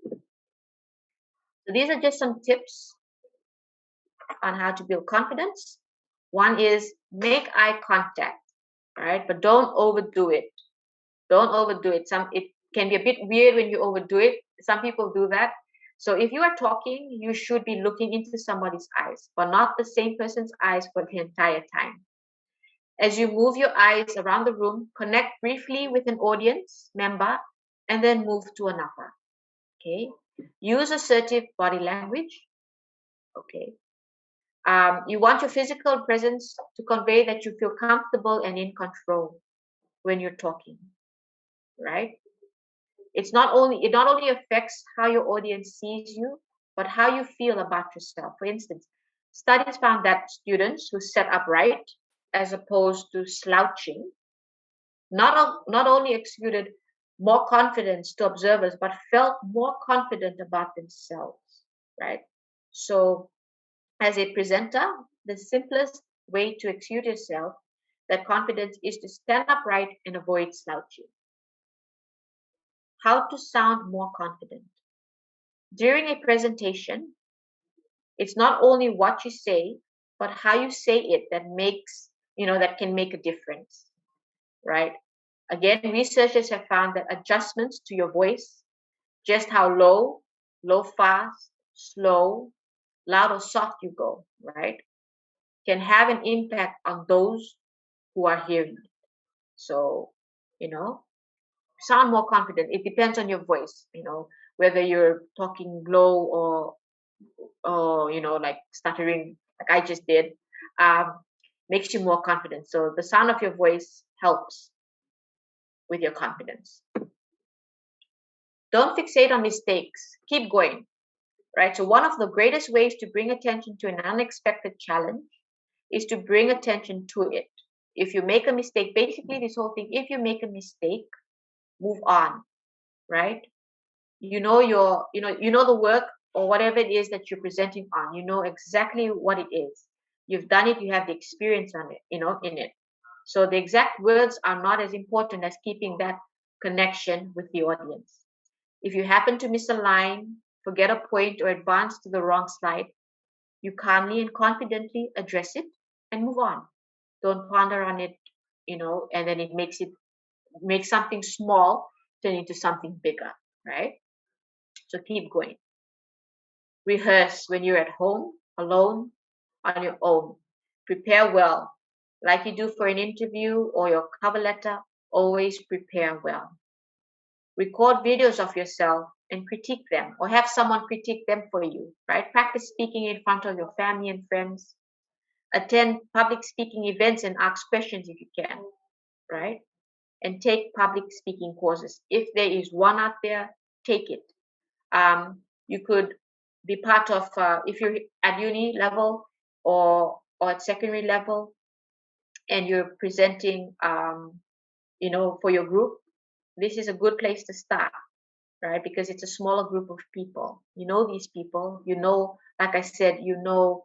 So these are just some tips on how to build confidence. One is make eye contact, right? But don't overdo it. Don't overdo it. It can be a bit weird when you overdo it. Some people do that. So if you are talking, you should be looking into somebody's eyes, but not the same person's eyes for the entire time. As you move your eyes around the room, connect briefly with an audience member and then move to another. Okay. Use assertive body language. Okay. You want your physical presence to convey that you feel comfortable and in control when you're talking, right? It not only affects how your audience sees you, but how you feel about yourself. For instance, studies found that students who sat upright as opposed to slouching not only exuded more confidence to observers, but felt more confident about themselves, right? So as a presenter, the simplest way to exude yourself, that confidence, is to stand upright and avoid slouching. How to sound more confident. During a presentation, it's not only what you say, but how you say it that can make a difference, right? Again, researchers have found that adjustments to your voice, just how low, fast, slow, loud or soft you go, right, can have an impact on those who are hearing it. So, sound more confident. It depends on your voice, whether you're talking low or like stuttering, like I just did, makes you more confident. So the sound of your voice helps with your confidence. Don't fixate on mistakes. Keep going, right? So one of the greatest ways to bring attention to an unexpected challenge is to bring attention to it. If you make a mistake, basically this whole thing, if you make a mistake, move on, right? You know the work or whatever it is that you're presenting on. You know exactly what it is. You've done it, you have the experience on it, in it. So the exact words are not as important as keeping that connection with the audience. If you happen to miss a line, forget a point, or advance to the wrong slide, you calmly and confidently address it and move on. Don't ponder on it, and then it makes something small turn into something bigger, right? So keep going. Rehearse when you're at home, alone, on your own. Prepare well. Like you do for an interview or your cover letter, always prepare well. Record videos of yourself and critique them, or have someone critique them for you, right? Practice speaking in front of your family and friends. Attend public speaking events and ask questions if you can, right? And take public speaking courses. If there is one out there, take it. You could be part of, if you're at uni level or at secondary level, and you're presenting, for your group, this is a good place to start, right? Because it's a smaller group of people. You know these people. Like I said, your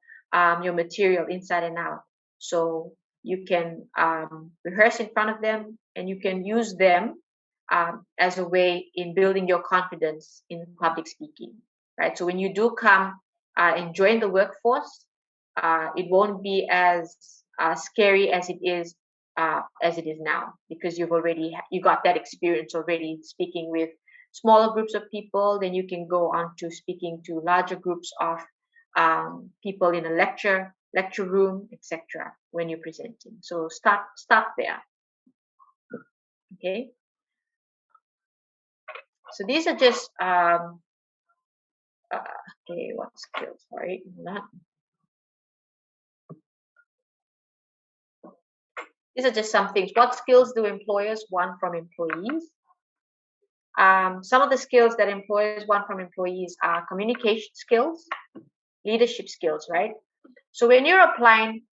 material inside and out. So you can rehearse in front of them, and you can use them as a way in building your confidence in public speaking, right? So when you do come and join the workforce, it won't be as scary as it is now, because you got that experience already speaking with smaller groups of people. Then you can go on to speaking to larger groups of people in a lecture room, etc. when you're presenting. So start there. Okay. So these are just okay, what skills? Sorry, not. These are just some things. What skills do employers want from employees? Some of the skills that employers want from employees are communication skills, leadership skills, right? So when you're applying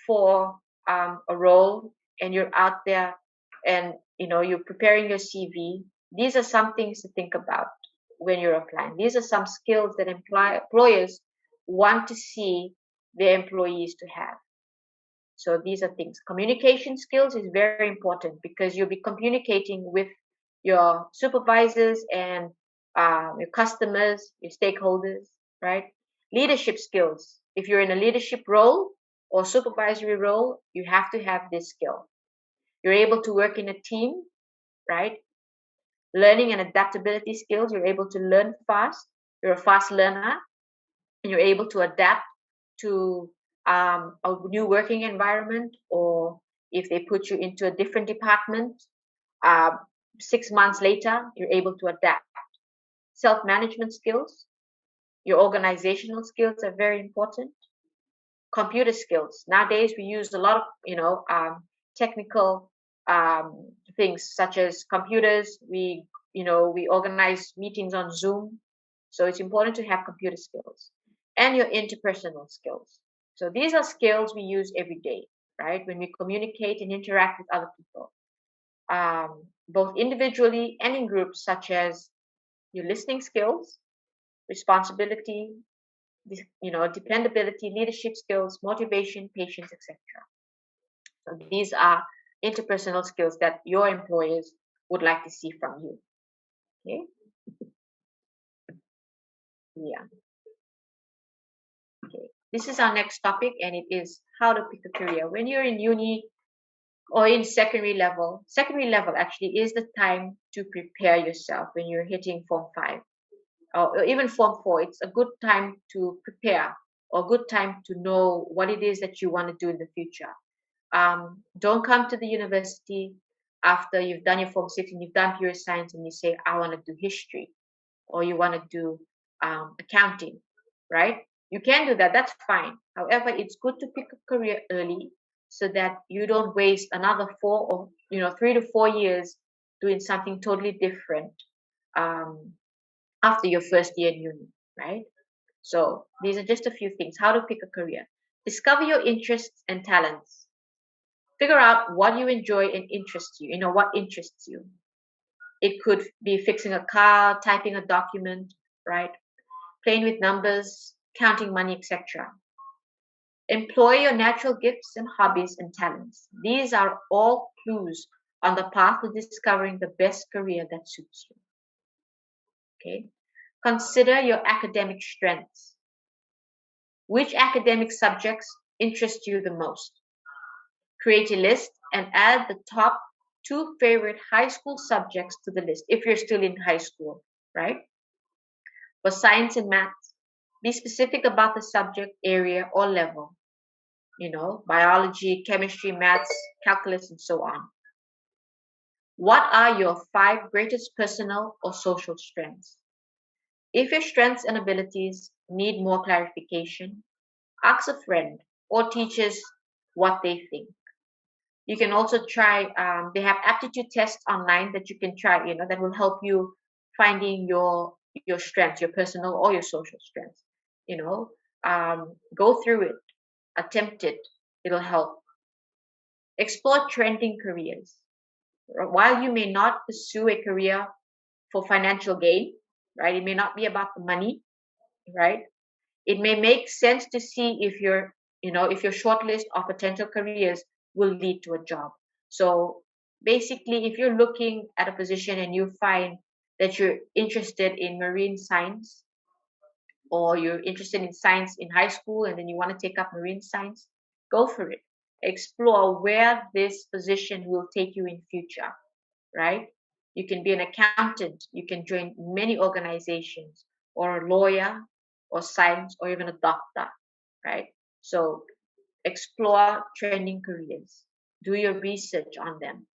for a role and you're out there and you're preparing your CV, these are some things to think about when you're applying. These are some skills that employers want to see their employees to have. So these are things. Communication skills is very important, because you'll be communicating with your supervisors and your customers, your stakeholders, right? Leadership skills. If you're in a leadership role or supervisory role, you have to have this skill. You're able to work in a team, right? Learning and adaptability skills. You're able to learn fast. You're a fast learner, and you're able to adapt to a new working environment, or if they put you into a different department, 6 months later, you're able to adapt. Self-management skills, your organizational skills are very important. Computer skills. Nowadays, we use a lot of, technical things such as computers. We organize meetings on Zoom. So it's important to have computer skills and your interpersonal skills. So these are skills we use every day, right? When we communicate and interact with other people, both individually and in groups, such as your listening skills, responsibility, dependability, leadership skills, motivation, patience, etc. So these are interpersonal skills that your employers would like to see from you. Okay. Yeah. Okay. This is our next topic, and it is how to pick a career. When you're in uni or in secondary level actually is the time to prepare yourself. When you're hitting Form 5 or even Form 4, it's a good time to prepare, or a good time to know what it is that you want to do in the future. Don't come to the university after you've done your Form 6 and you've done pure science and you say, I want to do history, or you want to do accounting, right? You can do that. That's fine. However, it's good to pick a career early, so that you don't waste another 3 to 4 years doing something totally different, after your first year in uni, right? So these are just a few things. How to pick a career. Discover your interests and talents. Figure out what you enjoy and interests you. What interests you. It could be fixing a car, typing a document, right? Playing with numbers, counting money, etc. Employ your natural gifts and hobbies and talents. These are all clues on the path to discovering the best career that suits you. Okay. Consider your academic strengths. Which academic subjects interest you the most? Create a list and add the top 2 favorite high school subjects to the list if you're still in high school, right? For science and maths, be specific about the subject area or level. Biology, chemistry, maths, calculus, and so on. What are your 5 greatest personal or social strengths? If your strengths and abilities need more clarification, ask a friend or teachers what they think. You can also try, they have aptitude tests online that you can try, that will help you finding your strengths, your personal or your social strengths. Go through it, attempt it, it'll help. Explore trending careers. While you may not pursue a career for financial gain, right? It may not be about the money, right? It may make sense to see if your short list of potential careers will lead to a job. So basically, if you're looking at a position and you find that you're interested in marine science, or you're interested in science in high school and then you want to take up marine science, go for it. Explore where this position will take you in future, right? You can be an accountant, you can join many organizations, or a lawyer, or science, or even a doctor, right? So explore trending careers, do your research on them,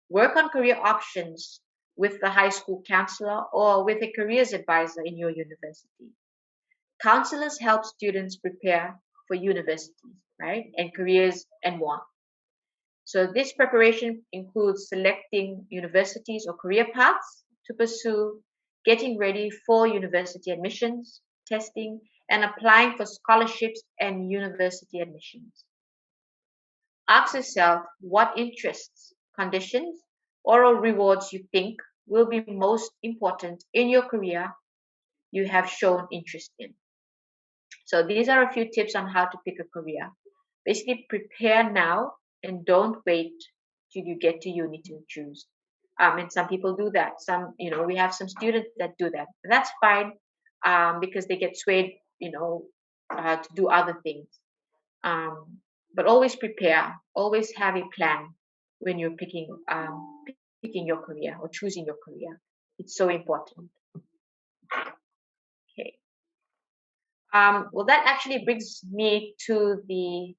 work on career options with the high school counselor or with a careers advisor in your university. Counselors help students prepare for universities, right, and careers and more. So this preparation includes selecting universities or career paths to pursue, getting ready for university admissions, testing, and applying for scholarships and university admissions. Ask yourself what interests, conditions, or rewards you think will be most important in your career you have shown interest in. So these are a few tips on how to pick a career. Basically, prepare now and don't wait till you get to uni to choose. And some people do that. We have some students that do that. And that's fine, because they get swayed, to do other things. But always prepare. Always have a plan when you're picking your career or choosing your career. It's so important. Okay. Well, that actually brings me to the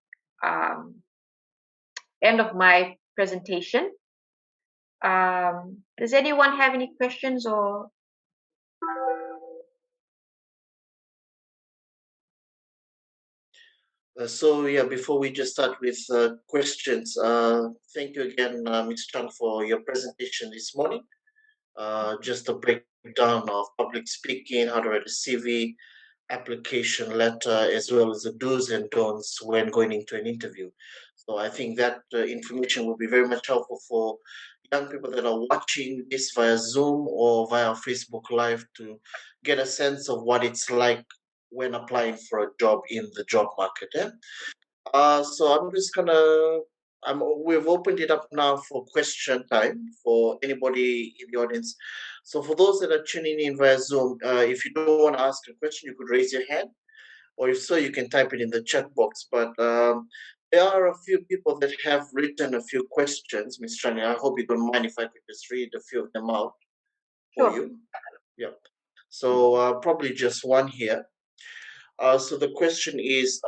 end of my presentation. Does anyone have any questions or? Before we just start with questions, thank you again, Ms. Chang, for your presentation this morning. Just a breakdown of public speaking, how to write a CV, application letter, as well as the do's and don'ts when going into an interview. So I think that information will be very much helpful for young people that are watching this via Zoom or via Facebook Live to get a sense of what it's like when applying for a job in the job market. So I'm just gonna we've opened it up now for question time for anybody in the audience. So for those that are tuning in via Zoom, if you don't want to ask a question, you could raise your hand, or if so, you can type it in the chat box. But there are a few people that have written a few questions, Ms. Trani. I hope you don't mind if I could just read a few of them out for Sure. you. Yeah. So probably just one here. So the question is,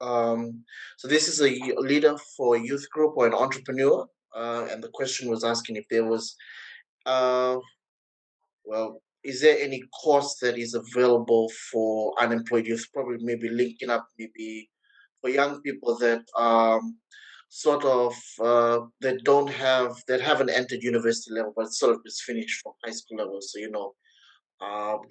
so this is a leader for a youth group or an entrepreneur, and the question was asking if there was, is there any course that is available for unemployed youth? Probably maybe linking up maybe for young people that sort of that haven't entered university level, but sort of just finished from high school level. So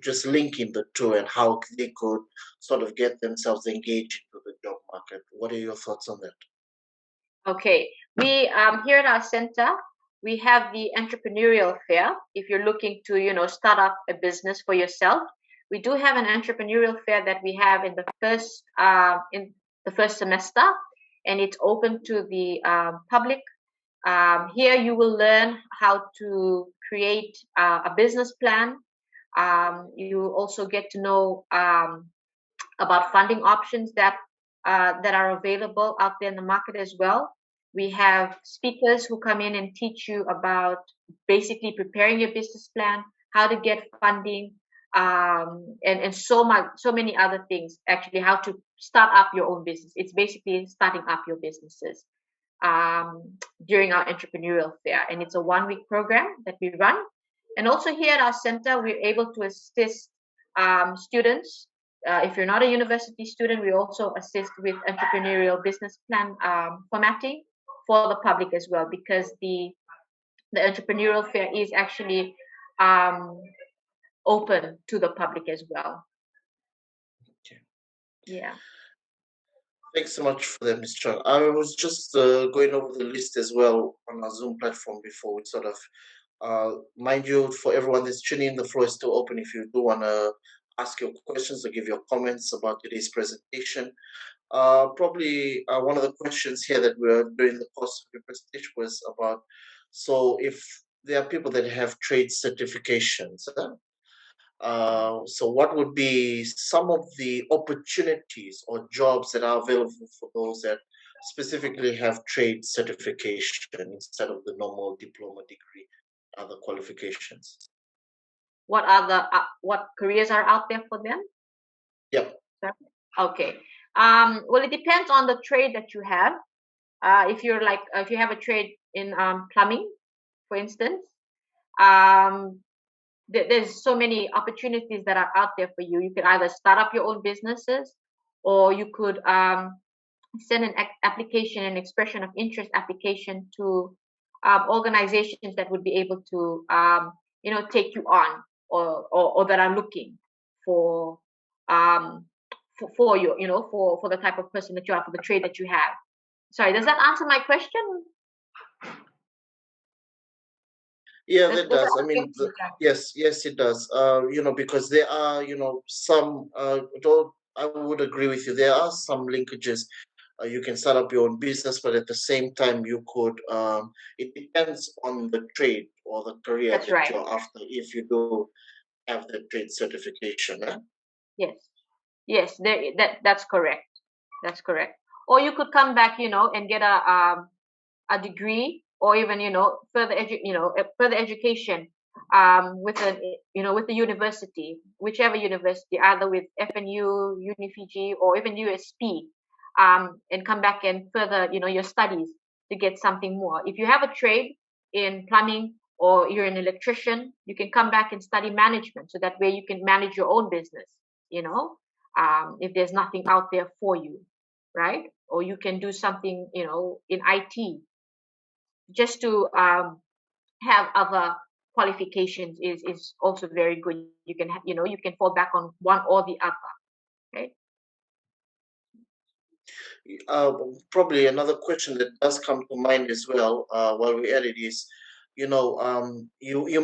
just linking the two and how they could sort of get themselves engaged into the job market. What are your thoughts on that? Okay, we here at our center we have the entrepreneurial fair. If you're looking to start up a business for yourself, we do have an entrepreneurial fair that we have in the first semester, and it's open to the public. Here you will learn how to create a business plan. You also get to know about funding options that are available out there in the market as well. We have speakers who come in and teach you about basically preparing your business plan, how to get funding, and so many other things. Actually, how to start up your own business. It's basically starting up your businesses during our entrepreneurial fair, and it's a 1 week program that we run. And also here at our center, we're able to assist students. If you're not a university student, we also assist with entrepreneurial business plan formatting for the public as well, because the entrepreneurial fair is actually open to the public as well. Okay. Yeah. Thanks so much for that, Ms. Chung. I was just going over the list as well on our Zoom platform before we sort of mind you, for everyone that's tuning in, the floor is still open if you do want to ask your questions or give your comments about today's presentation. Probably one of the questions here that we're doing the course of your presentation was about, so if there are people that have trade certifications, so what would be some of the opportunities or jobs that are available for those that specifically have trade certification instead of the normal diploma degree, other qualifications? What careers are out there for them? Yep. Okay. Well, it depends on the trade that you have. If you have a trade in plumbing, for instance, there's so many opportunities that are out there for you. You can either start up your own businesses, or you could send an application, an expression of interest application to organizations that would be able to take you on, or that are looking for um, for you, for the type of person that you are, for the trade that you have. Sorry, does that answer my question? Yeah, that does. I mean, yes, it does. Because there are, some, though I would agree with you, there are some linkages. You can start up your own business, but at the same time, you could, it depends on the trade or the career That's that right. you're after, if you do have the trade certification. Yes, that's correct. That's correct. Or you could come back, and get a degree, or even further education with with the university, whichever university, either with FNU, Unifiji, or even USP, and come back and further your studies to get something more. If you have a trade in plumbing, or you're an electrician, you can come back and study management, so that way you can manage your own business, if there's nothing out there for you, right? Or you can do something in IT, just to have other qualifications is also very good. You can you can fall back on one or the other, right? Probably another question that does come to mind as well, while we're at it, is, you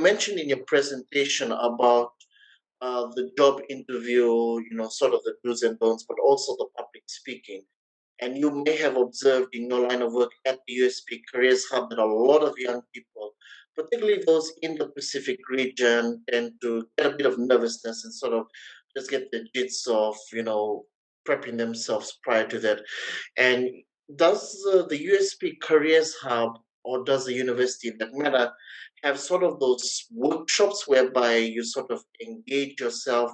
mentioned in your presentation about the job interview, sort of the do's and don'ts, but also the public speaking. And you may have observed in your line of work at the USP Careers Hub that a lot of young people, particularly those in the Pacific region, tend to get a bit of nervousness and sort of just get the jits of, prepping themselves prior to that. And does the USP Careers Hub, or does the university in that matter, have sort of those workshops whereby you sort of engage yourself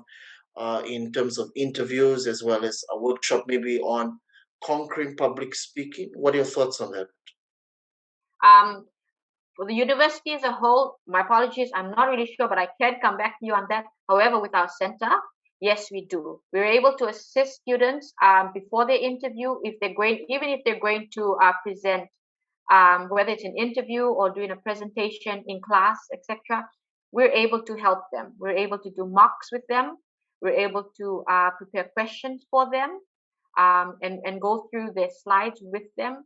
in terms of interviews, as well as a workshop maybe on conquering public speaking? What are your thoughts on that? For the university as a whole, my apologies, I'm not really sure, but I can come back to you on that. However, with our center, Yes, we do. We're able to assist students before their interview, if they're going, even if they're going to present, whether it's an interview or doing a presentation in class, etc. We're able to help them. We're able to do mocks with them. We're able to prepare questions for them, and go through their slides with them,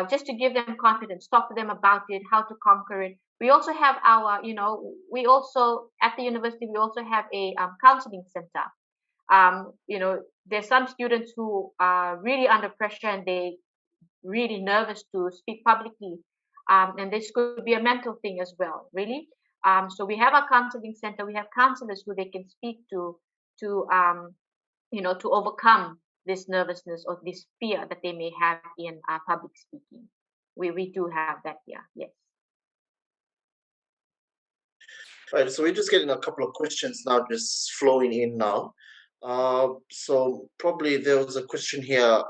just to give them confidence, talk to them about it, how to conquer it. We also have our, we also, at the university, we also have a counseling center. There's some students who are really under pressure and they really nervous to speak publicly. And this could be a mental thing as well, really. So we have a counseling center. We have counselors who they can speak to, to overcome this nervousness or this fear that they may have in public speaking. We do have that here, yes. Right, so we're just getting a couple of questions now, just flowing in now. So probably there was a question here.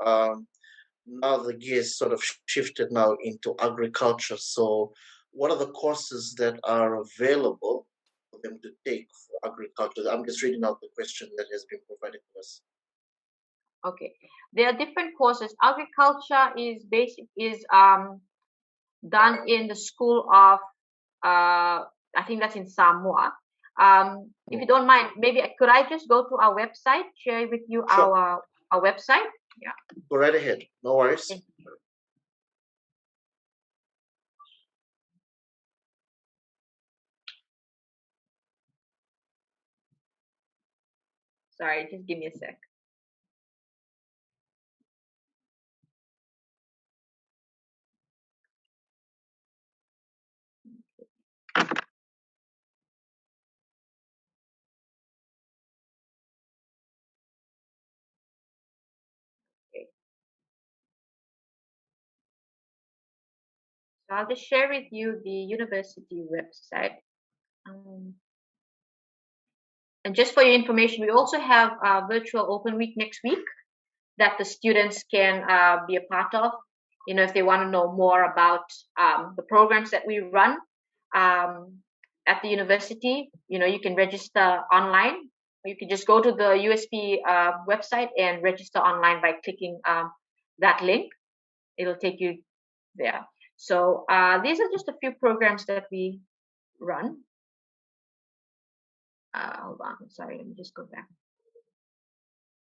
Now the gears sort of shifted now into agriculture. So what are the courses that are available for them to take for agriculture? I'm just reading out the question that has been provided to us. Okay, there are different courses. Agriculture is done in the school of I think that's in Samoa. If you don't mind, maybe could I just go to our website, share with you Sure. our website? Yeah. Go right ahead. No worries. Okay. Sorry, just give me a sec. Okay. So I'll just share with you the university website. And just for your information, we also have a virtual open week next week that the students can be a part of. If they want to know more about the programs that we run at the university, you can register online. You can just go to the USP website and register online by clicking that link. It'll take you there. So these are just a few programs that we run. Hold on, sorry, let me just go back.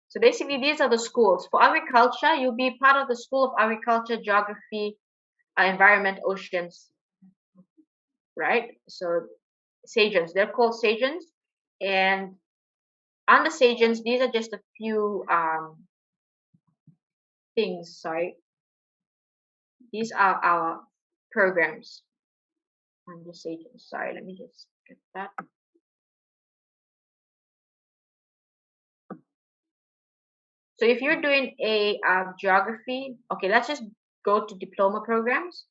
So basically, these are the schools. For agriculture, you'll be part of the School of Agriculture, Geography, Environment, Oceans, right? So Sajans, they're called Sajans. And under Sajans, these are just a few things, sorry. These are our programs under Sajans. Sorry, let me just get that. So if you're doing a geography, okay, let's just go to diploma programs.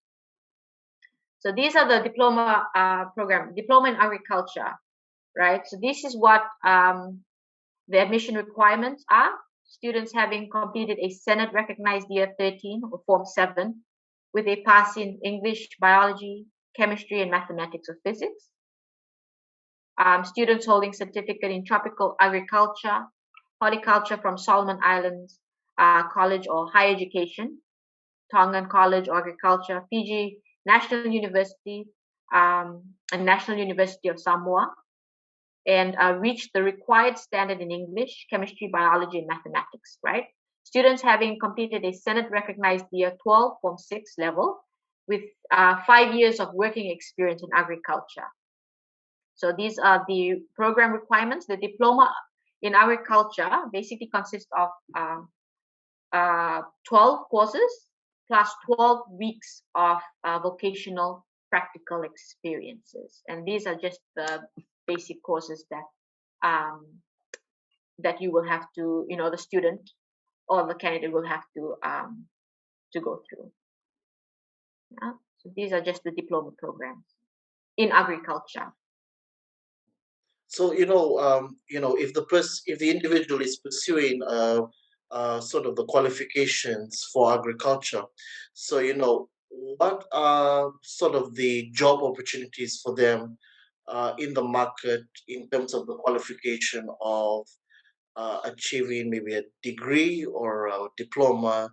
So these are the diploma program, diploma in agriculture, right? So this is what the admission requirements are. Students having completed a Senate recognized year 13 or Form 7 with a pass in English, biology, chemistry, and mathematics or physics. Students holding certificate in tropical agriculture, horticulture from Solomon Islands College or higher education, Tongan College or Agriculture, Fiji National University, and National University of Samoa, and reach the required standard in English, chemistry, biology, and mathematics, right? Students having completed a Senate recognized year 12, Form 6 level with 5 years of working experience in agriculture. So these are the program requirements. The diploma in agriculture basically consists of 12 courses plus 12 weeks of vocational practical experiences. And these are just the basic courses that you will have to, the student or the candidate will have to go through. Yeah? So these are just the diploma programs in agriculture. So if the individual is pursuing sort of the qualifications for agriculture, so what are sort of the job opportunities for them in the market in terms of the qualification of achieving maybe a degree or a diploma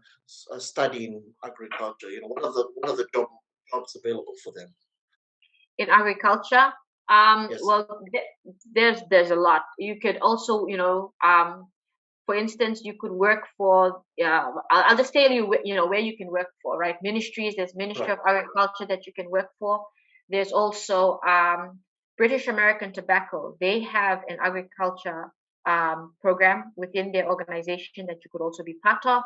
studying agriculture? What are the jobs available for them? In agriculture, Yes. well, there's a lot. You could also, for instance, you could work for, I'll just tell you, where you can work for, right? Ministries, there's Ministry Right. of Agriculture that you can work for. There's also British American Tobacco. They have an agriculture program within their organization that you could also be part of.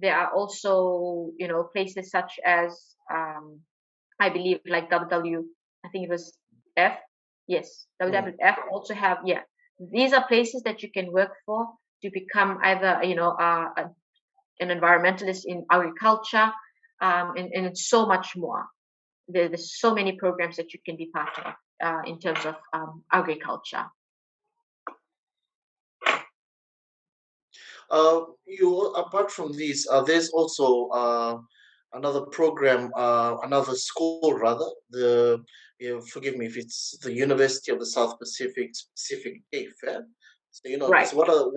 There are also, places such as, I believe, like WW, I think it was F. Yes, Mm. WWF also have, yeah. These are places that you can work for to become either, an environmentalist in agriculture, and it's so much more. There's so many programs that you can be part of in terms of agriculture. You apart from these, there's also another program, another school rather. Forgive me if it's the University of the South Pacific TAFE. So Right. just what are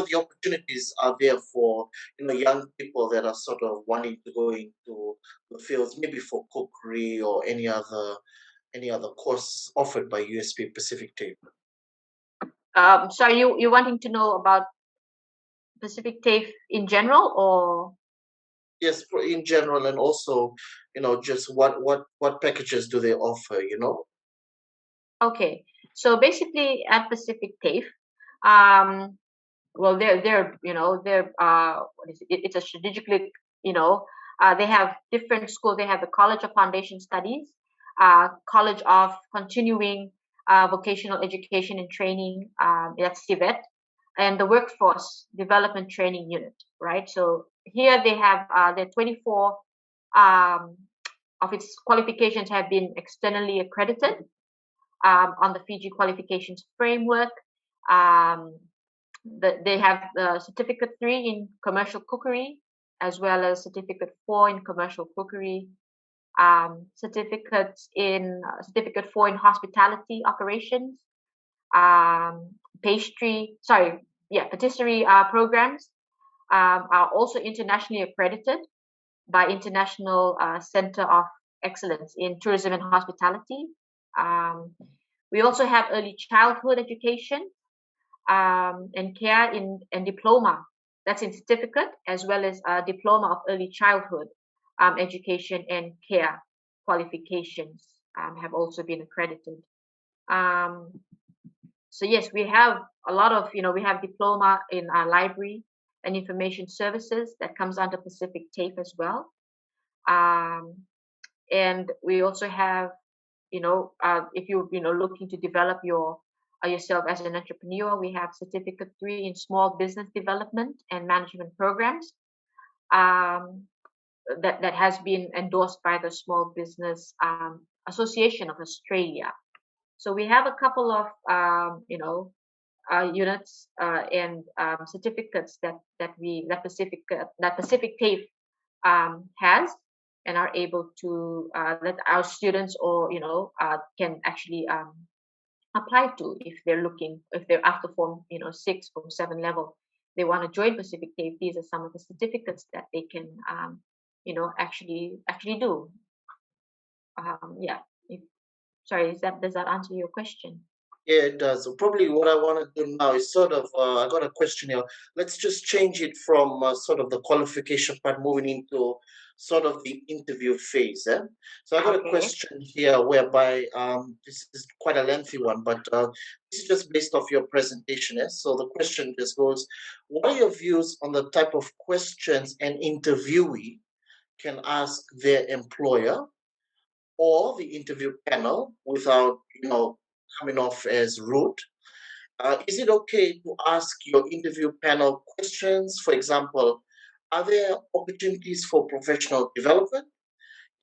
the opportunities are there for young people that are sort of wanting to go into the fields, maybe for cookery or any other course offered by USP Pacific TAFE. So you wanting to know about Pacific TAFE in general, or? Yes, in general, and also, just what packages do they offer? Okay, so basically at Pacific TAFE, um, well, what is it? It's a strategically, they have different schools. They have the College of Foundation Studies, College of Continuing Vocational Education and Training, that's CVET, and the Workforce Development Training Unit, right? So here they have their 24 um, of its qualifications have been externally accredited on the Fiji qualifications framework. Um, they have the certificate 3 in commercial cookery, as well as certificate 4 in commercial cookery, certificate 4 in hospitality operations, patisserie programs are also internationally accredited by International Center of Excellence in Tourism and Hospitality. Um, we also have early childhood education and care and diploma. That's in certificate, as well as a diploma of early childhood education and care qualifications have also been accredited. Um, so yes, we have a lot of, we have diploma in our library and information services that comes under Pacific TAFE as well. And we also have, if you looking to develop yourself as an entrepreneur, we have certificate 3 in small business development and management programs um, that has been endorsed by the Small Business Association of Australia. So we have a couple of units and certificates that Pacific TAFE has and are able to that our students or can actually apply to if they're after form 6 form 7 level, they want to join Pacific TAFE. These are some of the certificates that they can actually do. Yeah. If, sorry, does that answer your question? Yeah, it does. So probably what I want to do now is sort of, I got a question here. Let's just change it from sort of the qualification part, moving into sort of the interview phase. So I got a Okay. question here whereby this is quite a lengthy one, but this is just based off your presentation. So the question just goes, what are your views on the type of questions an interviewee can ask their employer or the interview panel without, coming off as rude? Is it okay to ask your interview panel questions? For example, are there opportunities for professional development?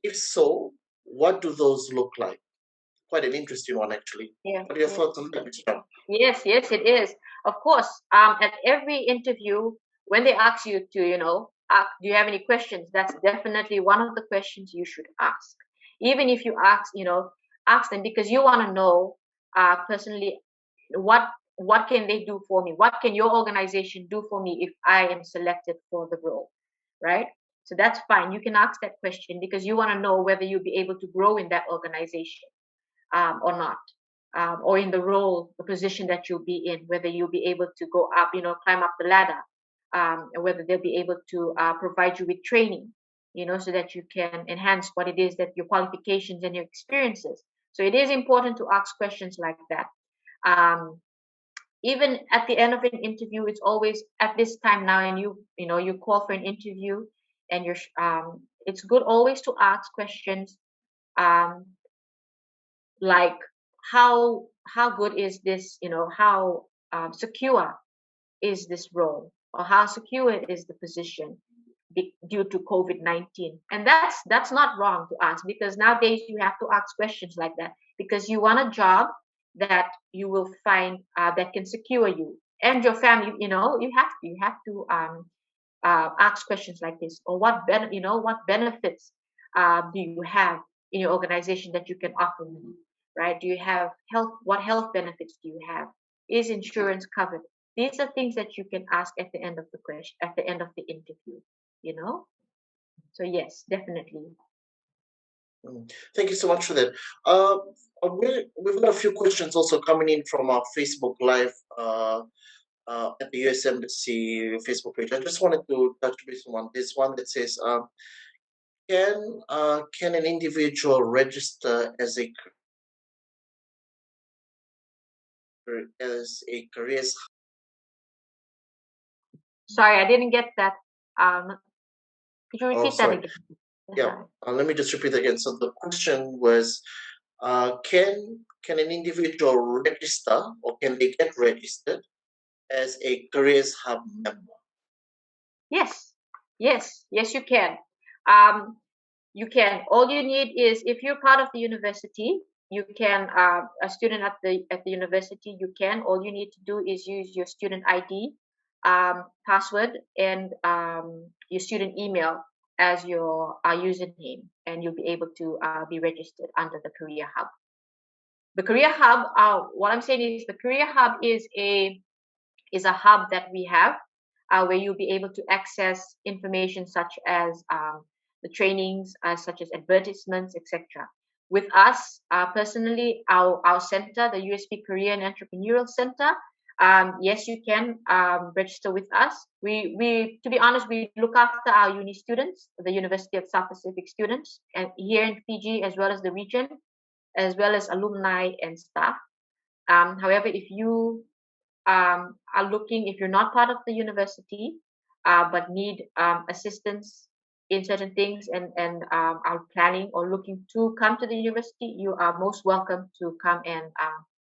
If so, what do those look like? Quite an interesting one, actually. Yeah. What are your Yeah. thoughts on that, Ms. Brown? Yes, yes, it is. Of course, at every interview, when they ask you to, do you have any questions? That's definitely one of the questions you should ask. Even if you ask them because you want to know personally what what can they do for me? What can your organization do for me if I am selected for the role, right? So that's fine. You can ask that question because you want to know whether you'll be able to grow in that organization or not, or in the role, the position that you'll be in, whether you'll be able to go up, climb up the ladder, and whether they'll be able to provide you with training, so that you can enhance what it is that your qualifications and your experiences. So it is important to ask questions like that. Even at the end of an interview, it's always at this time now, and you call for an interview, and it's good always to ask questions, um, like how good is this, how secure is this role, or how secure is the position due to COVID-19. And that's not wrong to ask, because nowadays you have to ask questions like that because you want a job that you will find that can secure you and your family. You have to ask questions like this, or what benefits do you have in your organization that you can offer me, right? Do you have health? What health benefits do you have? Is insurance covered? These are things that you can ask at the end of the question, at the end of the interview. So yes, definitely. Thank you so much for that. We've got a few questions also coming in from our Facebook Live at the US Embassy Facebook page. I just wanted to touch base on this one that says, can an individual register as a careers? Sorry, I didn't get that. Could you repeat that sorry. again? Yeah, let me just repeat again. So the question was, can an individual register, or can they get registered as a Careers Hub member? Yes, you can. You can. All you need is, if you're part of the university, you can, a student at the university, you can. All you need to do is use your student ID, password, and your student email as your username, and you'll be able to be registered under the Career Hub. The Career Hub, what I'm saying is, the Career Hub is a hub that we have, where you'll be able to access information such as the trainings, such as advertisements, etc. With us, personally, our center, the USP Career and Entrepreneurial Center, yes, you can register with us. We, to be honest, we look after our uni students, the University of South Pacific students, and here in Fiji, as well as the region, as well as alumni and staff. However, if you are looking, if you're not part of the university, but need assistance in certain things, and are planning or looking to come to the university, you are most welcome to come and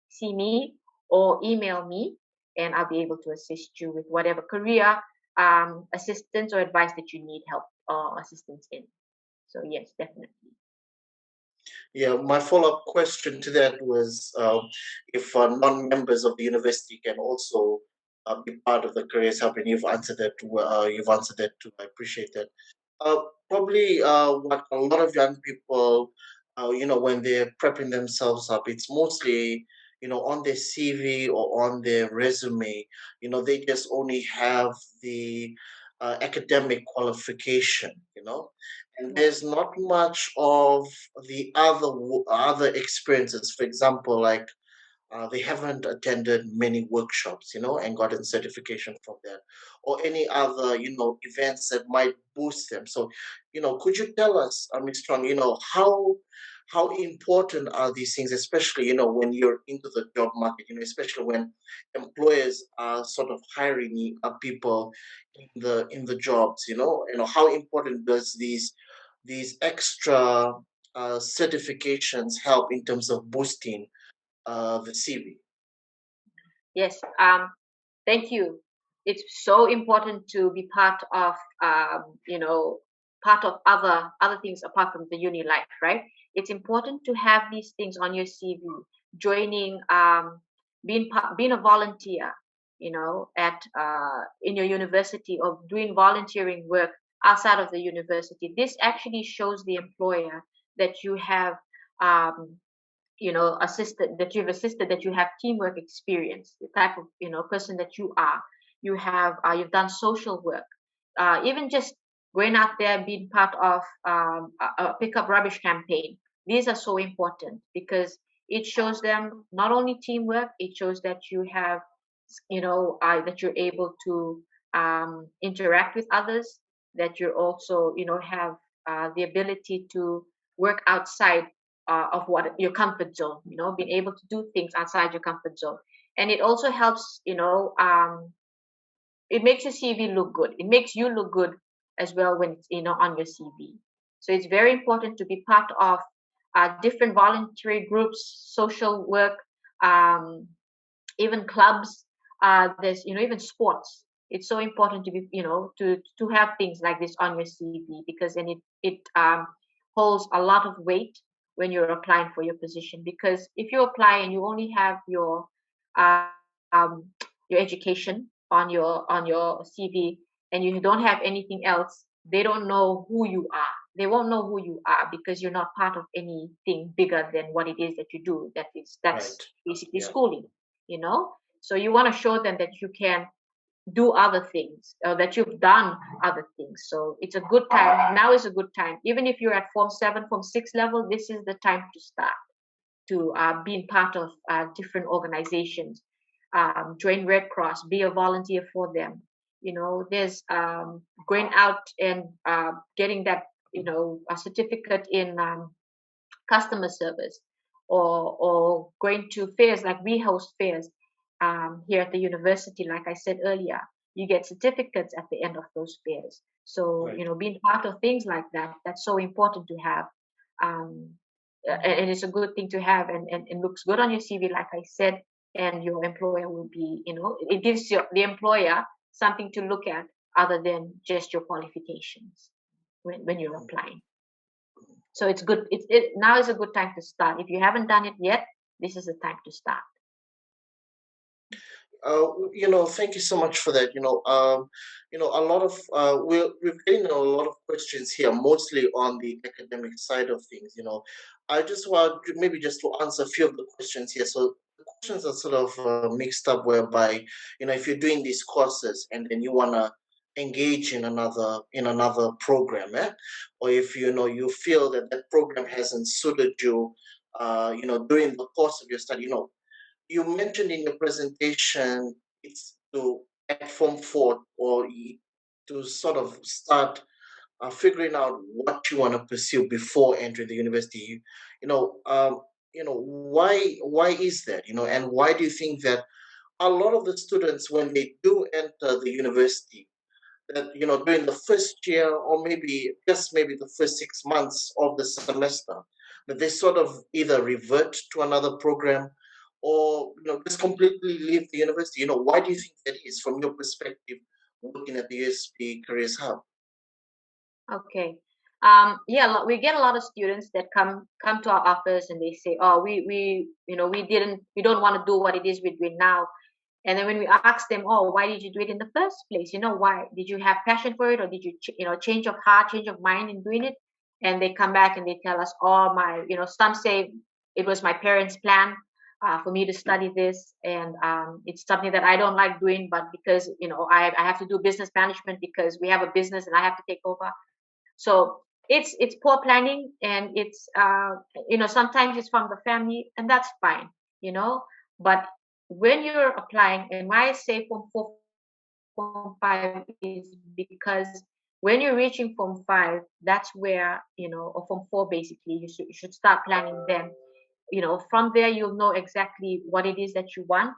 see me or email me, and I'll be able to assist you with whatever career assistance or advice that you need help or assistance in. So yes, definitely. Yeah, my follow-up question to that was, if non-members of the university can also be part of the Careers Hub, and you've answered that. You've answered that too. I appreciate that. Probably what a lot of young people, when they're prepping themselves up, it's mostly, on their CV or on their resume, they just only have the academic qualification, and there's not much of the other experiences. For example, like they haven't attended many workshops, and gotten certification from that, or any other, events that might boost them. So, could you tell us, Ms. Strong, how important are these things, especially, when you're into the job market, especially when employers are sort of hiring people in the jobs, how important does these extra certifications help in terms of boosting the CV? Yes. Thank you. It's so important to be part of, part of other things apart from the uni life, right? It's important to have these things on your CV. Joining, being a volunteer, at in your university, or doing volunteering work outside of the university. This actually shows the employer that you have assisted, that you have teamwork experience, the type of person that you are. You've done social work, even just going out there, being part of a pick up rubbish campaign. These are so important because it shows them not only teamwork, it shows that you have, that you're able to interact with others, that you're also, have the ability to work outside of what your comfort zone, being able to do things outside your comfort zone. And it also helps, it makes your CV look good. It makes you look good as well when it's on your CV. So it's very important to be part of different voluntary groups, social work, um, even clubs. There's even sports. It's so important to be to have things like this on your CV, because then it holds a lot of weight when you're applying for your position. Because if you apply and you only have um, your education on your CV, and you don't have anything else, they don't know who you are. They won't know who you are because you're not part of anything bigger than what it is that you do. That's Right. basically Yeah. schooling, you know. So you want to show them that you can do other things, or that you've done other things. So it's a good time. Now is a good time. Even if you're at Form 7, Form 6 level, this is the time to start to being part of different organizations. Join Red Cross, be a volunteer for them. There's going out and getting that, a certificate in customer service, or going to fairs, like we host fairs here at the university. Like I said earlier, you get certificates at the end of those fairs. So Right. being part of things like that, that's so important to have. um, and it's a good thing to have, and it looks good on your CV, like I said. And your employer will be, it gives the employer something to look at other than just your qualifications when you're applying. So it's good. Now is a good time to start. If you haven't done it yet, this is the time to start. Thank you so much for that. A lot of we've getting a lot of questions here, mostly on the academic side of things. I just want maybe just to answer a few of the questions here. So the questions are sort of mixed up, whereby if you're doing these courses and then you wanna engage in another program, or if you feel that that program hasn't suited you, during the course of your study, you mentioned in your presentation it's to at Form 4, or to sort of start figuring out what you want to pursue before entering the university. Why is that? And why do you think that a lot of the students, when they do enter the university, that during the first year, or maybe the first 6 months of the semester, that they sort of either revert to another program, or just completely leave the university? Why do you think that is, from your perspective, looking at the USP Careers Hub? Okay. Yeah, we get a lot of students that come to our office and they say, "Oh, we don't want to do what it is we're doing now." And then when we ask them, "Oh, why did you do it in the first place? Why did you have passion for it, or did you change of heart, change of mind in doing it?" And they come back and they tell us, "Oh, some say it was my parents' plan for me to study this, and it's something that I don't like doing, but because I have to do business management because we have a business and I have to take over." So it's poor planning, and it's sometimes it's from the family, and that's fine, but when you're applying, and why I say Form 4, Form 5 is because when you're reaching Form 5, that's where, or Form 4, basically, you should start planning then. From there you'll know exactly what it is that you want,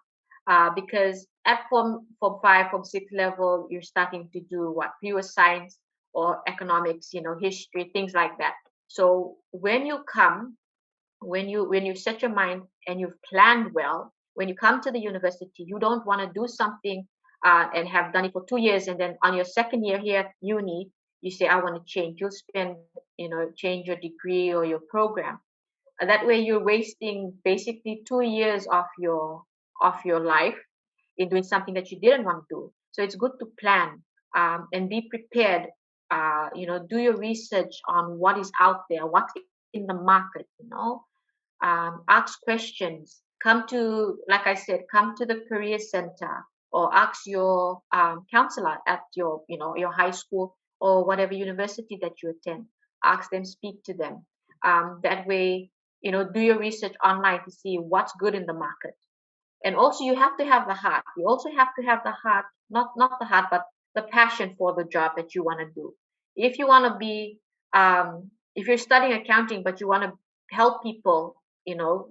because at Form 5, Form 6 level, you're starting to do what, pure science or economics, history, things like that. So when you come, when you set your mind and you've planned well, when you come to the university, you don't want to do something and have done it for 2 years, and then on your second year here at uni, you say, "I want to change." You'll spend, change your degree or your program. That way you're wasting basically 2 years of your life in doing something that you didn't want to do. So it's good to plan, and be prepared. Do your research on what is out there, what's in the market. Ask questions. Come to, like I said, come to the career center or ask your counselor at your, your high school or whatever university that you attend. Ask them, speak to them. That way, do your research online to see what's good in the market. And also, you have to have the heart. You also have to have the heart, not the heart, but the passion for the job that you want to do. If you want to be, if you're studying accounting, but you want to help people,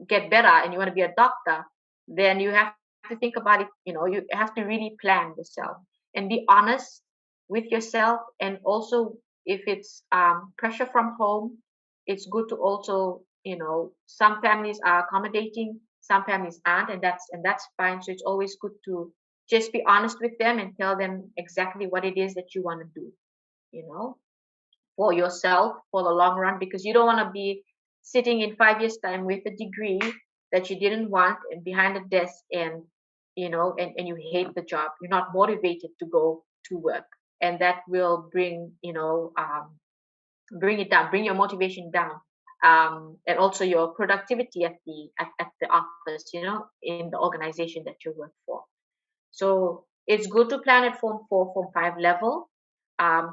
get better, and you want to be a doctor, then you have to think about it. You have to really plan yourself and be honest with yourself. And also, if it's pressure from home, it's good to also, some families are accommodating, some families aren't, and that's fine. So it's always good to just be honest with them and tell them exactly what it is that you want to do, for yourself for the long run, because you don't want to be sitting in 5 years time with a degree that you didn't want and behind a desk, and and you hate the job. You're not motivated to go to work, and that will bring bring it down, bring your motivation down, and also your productivity at the office, in the organization that you work for. So it's good to plan at Form 4, Form 5 level.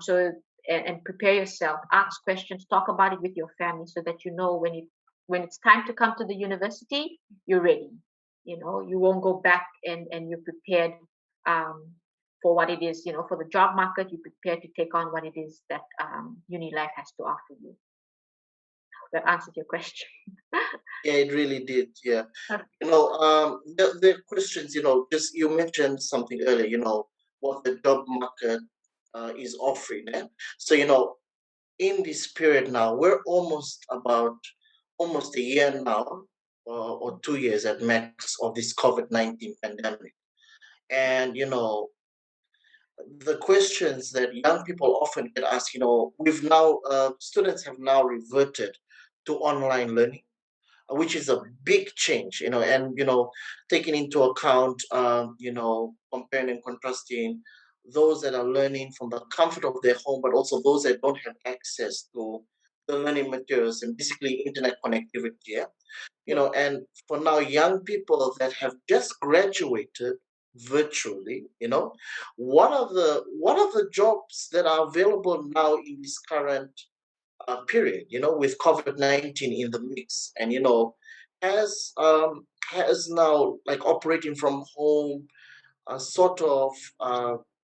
So and prepare yourself, ask questions, talk about it with your family, so that when it's time to come to the university, you're ready. You won't go back, and you're prepared for what it is, for the job market. You're prepared to take on what it is that uni life has to offer you. That answered your question. Yeah, it really did. Yeah. The questions, just you mentioned something earlier, what the job market is offering. So, in this period now, we're almost a year now, or 2 years at max of this COVID-19 pandemic. And, the questions that young people often get asked, we've now, students have now reverted to online learning, which is a big change, and, taking into account, comparing and contrasting those that are learning from the comfort of their home, but also those that don't have access to the learning materials and basically internet connectivity. Yeah? And for now, young people that have just graduated virtually, what are the jobs that are available now in this current period, with COVID-19 in the mix, and has now, like, operating from home, sort of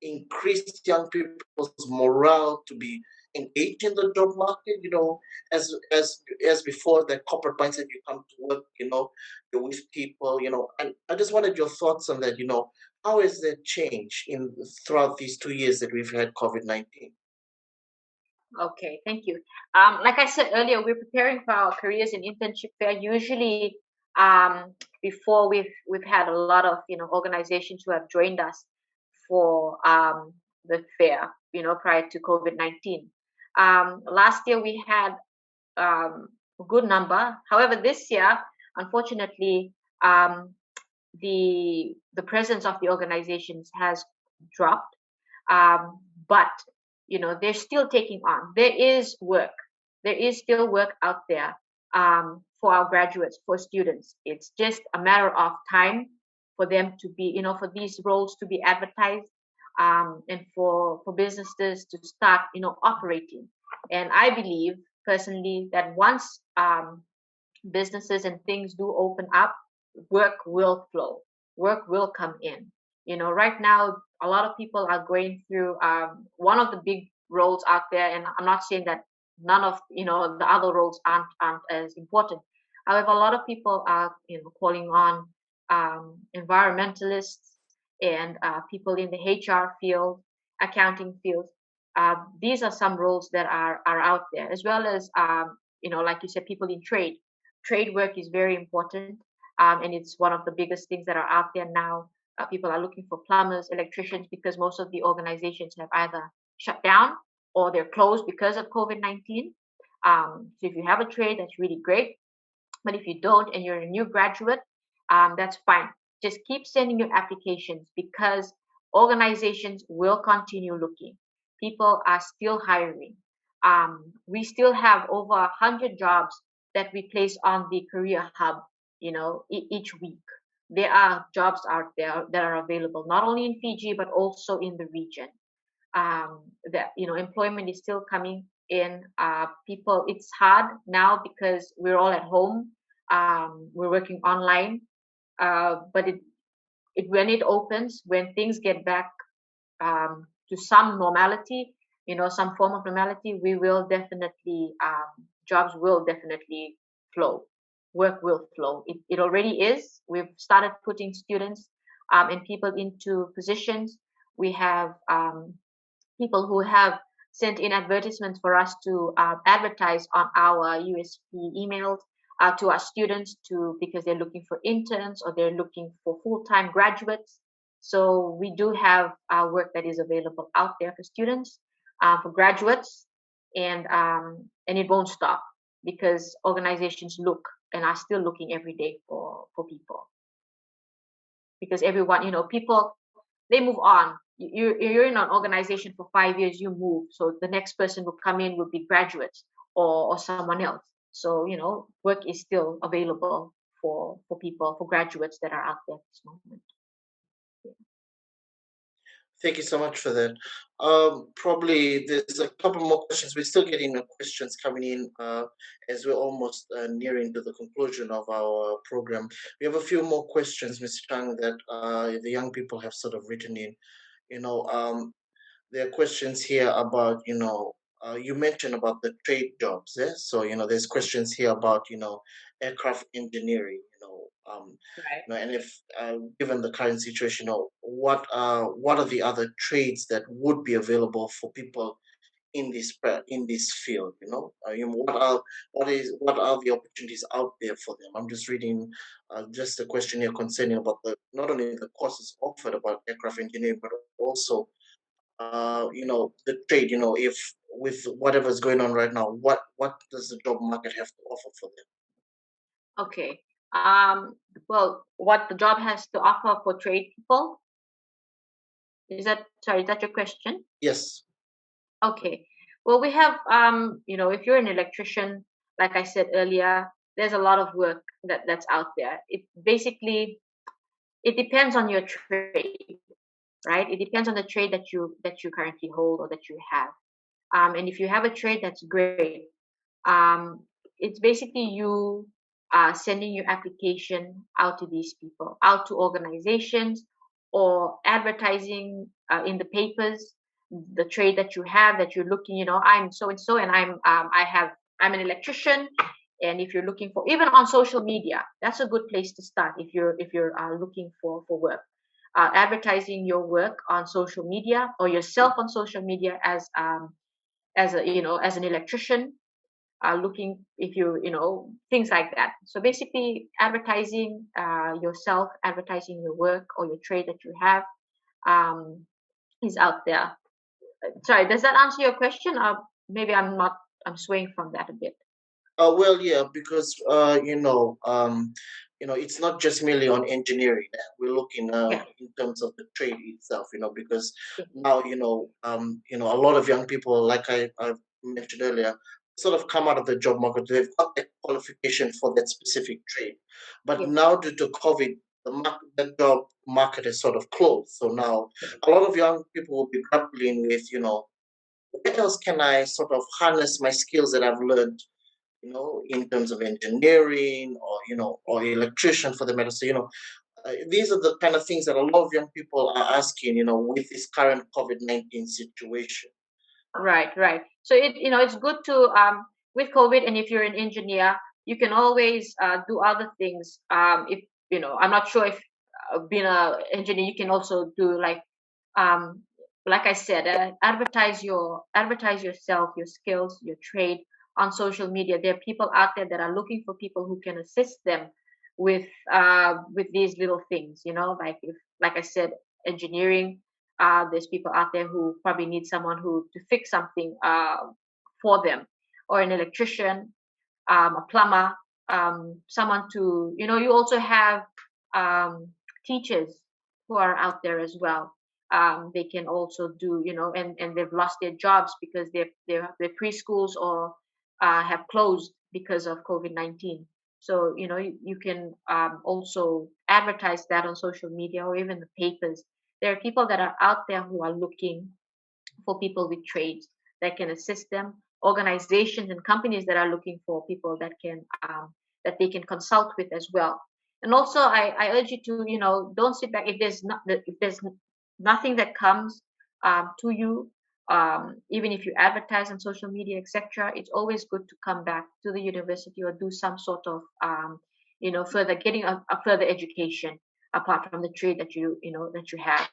increased young people's morale to be engaged in the job market, as before, the corporate mindset, you come to work, you're with people, and I just wanted your thoughts on that, how has that changed throughout these 2 years that we've had COVID-19? Okay, thank you. Like I said earlier, we're preparing for our careers in internship fair. Usually, before we've had a lot of organizations who have joined us for the fair, prior to COVID-19. Last year we had a good number. However, this year, unfortunately, the presence of the organizations has dropped. But they're still taking on. There is work. There is still work out there for our graduates, for students. It's just a matter of time for them to be, for these roles to be advertised, and for businesses to start, operating. And I believe personally that once businesses and things do open up, work will flow. Work will come in. Right now, a lot of people are going through one of the big roles out there, and I'm not saying that none of the other roles aren't as important. However, a lot of people are calling on environmentalists and people in the HR field, accounting field. These are some roles that are out there, as well as like you said, people in trade. Trade work is very important, and it's one of the biggest things that are out there now. People are looking for plumbers, electricians, because most of the organizations have either shut down or they're closed because of COVID-19. So if you have a trade, that's really great. But if you don't and you're a new graduate, that's fine. Just keep sending your applications, because organizations will continue looking. People are still hiring. We still have over 100 jobs that we place on the Career Hub, each week. There are jobs out there that are available, not only in Fiji, but also in the region. That, employment is still coming in. People, it's hard now because we're all at home. We're working online. But when it opens, when things get back to some normality, some form of normality, we will definitely, jobs will definitely flow. Work will flow. It already is. We've started putting students and people into positions. We have people who have sent in advertisements for us to advertise on our USP emails to our students because they're looking for interns or they're looking for full-time graduates. So we do have work that is available out there for students, for graduates, and it won't stop because organizations look and are still looking every day for people. Because everyone, people, they move on. You're in an organization for 5 years, you move. So the next person who come in will be graduates or someone else. So, work is still available for people, for graduates that are out there at this moment. Thank you so much for that. Probably there's a couple more questions. We're still getting questions coming in as we're almost nearing to the conclusion of our program. We have a few more questions, Ms. Chang, that the young people have sort of written in. There are questions here about, you mentioned about the trade jobs. Yeah? So, there's questions here about, aircraft engineering, Right. and if given the current situation, what are the other trades that would be available for people in this field? What are the opportunities out there for them? I'm just reading just a question here concerning about not only the courses offered about aircraft engineering, but also the trade. If with whatever's going on right now, what does the job market have to offer for them? Okay. Well, what the job has to offer for trade people? Is that your question? Yes. Okay. Well, we have, if you're an electrician, like I said earlier, there's a lot of work that's out there. It depends on your trade, right? It depends on the trade that you currently hold or that you have. And if you have a trade, that's great. It's basically you sending your application out to these people, out to organizations, or advertising in the papers the trade that you have, that you're looking. I'm so and so, and I'm an electrician. And if you're looking for, even on social media, that's a good place to start if you're looking for work. Advertising your work on social media or yourself on social media as as an electrician, looking, if things like that. So basically advertising yourself, advertising your work or your trade that you have is out there. Sorry, does that answer your question, or maybe I'm swaying from that a bit? Well, yeah, because it's not just merely on engineering. We're looking Yeah. in terms of the trade itself. Because Yeah. now a lot of young people, like I mentioned earlier, sort of come out of the job market. They've got the qualification for that specific trade, but Yeah. now due to COVID, the job market is sort of closed. So now a lot of young people will be grappling with, what else can I sort of harness my skills that I've learned, in terms of engineering or, or electrician for the matter. So, these are the kind of things that a lot of young people are asking, with this current COVID-19 situation. Right. So it's good to with COVID, and if you're an engineer, you can always do other things. If I'm not sure if being an engineer, you can also do like I said, advertise yourself, your skills, your trade on social media. There are people out there that are looking for people who can assist them with these little things. Like I said, engineering. There's people out there who probably need someone to fix something for them, or an electrician, a plumber, someone to, you also have teachers who are out there as well. They can also do, and they've lost their jobs because their preschools or have closed because of COVID-19. So, you can also advertise that on social media or even the papers. There are people that are out there who are looking for people with trades that can assist them, organizations and companies that are looking for people that they can consult with as well. And also, I urge you to, don't sit back if there's nothing that comes to you, even if you advertise on social media, etc. It's always good to come back to the university or do some sort of further getting a further education apart from the trade that you have,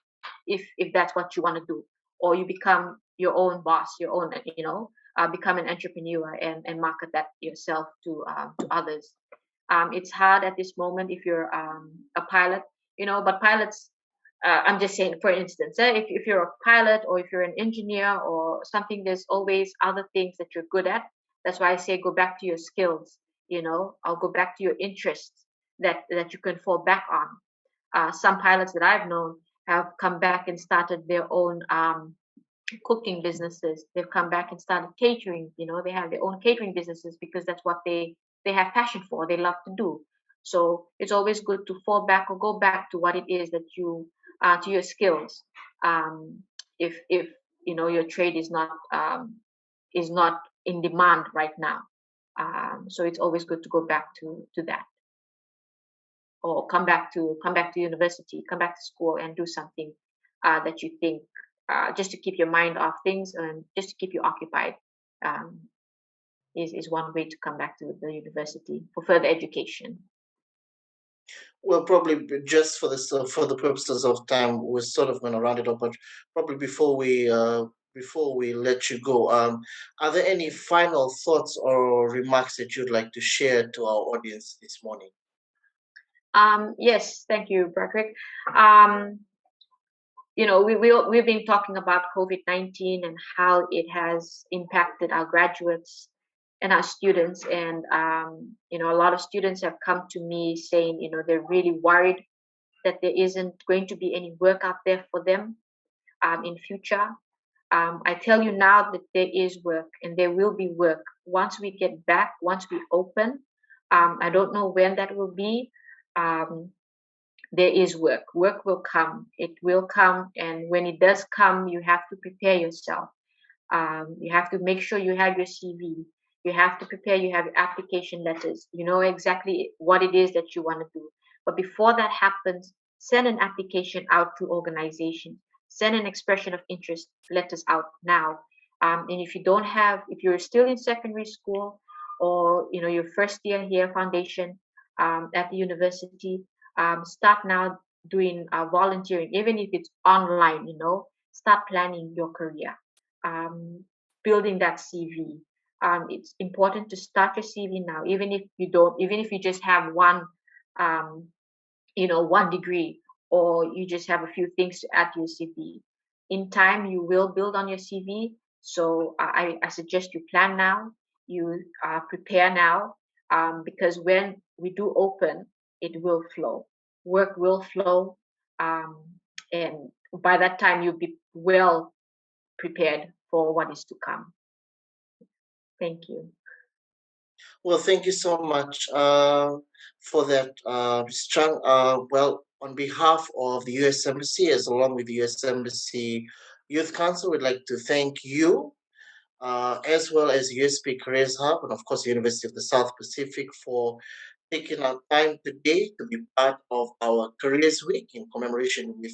if that's what you want to do, or you become your own boss, your own, become an entrepreneur and market that yourself to others. It's hard at this moment if you're a pilot, but pilots, I'm just saying, for instance, if you're a pilot or if you're an engineer or something, there's always other things that you're good at. That's why I say go back to your skills, I'll go back to your interests that you can fall back on. Some pilots that I've known have come back and started their own cooking businesses. They've come back and started catering. They have their own catering businesses because that's what they have passion for. They love to do. So it's always good to fall back or go back to what it is that you to your skills. If your trade is not in demand right now. So it's always good to go back to that, or come back to university, come back to school and do something that you think, just to keep your mind off things and just to keep you occupied, um, is one way to come back to the university for further education. Well, probably just for the purposes of time, we're sort of going to round it up. But probably before we let you go, are there any final thoughts or remarks that you'd like to share to our audience this morning? Yes, thank you, Broderick. We've been talking about COVID-19 and how it has impacted our graduates and our students. And, a lot of students have come to me saying, they're really worried that there isn't going to be any work out there for them in future. I tell you now that there is work and there will be work once we get back, once we open. I don't know when that will be. There is work. Work will come. It will come. And when it does come, you have to prepare yourself. You have to make sure you have your CV. You have to prepare, you have your application letters. You know exactly what it is that you want to do. But before that happens, send an application out to organizations. Send an expression of interest letters out now. And if you're still in secondary school or your first year here foundation at the university, start now doing volunteering, even if it's online. Start planning your career, building that CV. It's important to start your CV now, even if you just have um, one degree, or you just have a few things to add to your CV. In time, you will build on your CV. So I suggest you plan now, you prepare now, because when we do open, it will flow. Work will flow, and by that time, you'll be well prepared for what is to come. Thank you. Well, thank you so much for that, Ms. Chang. Well, on behalf of the U.S. Embassy, as along with the U.S. Embassy Youth Council, we'd like to thank you, as well as USP Careers Hub, and of course, the University of the South Pacific, for taking our time today to be part of our Careers Week in commemoration with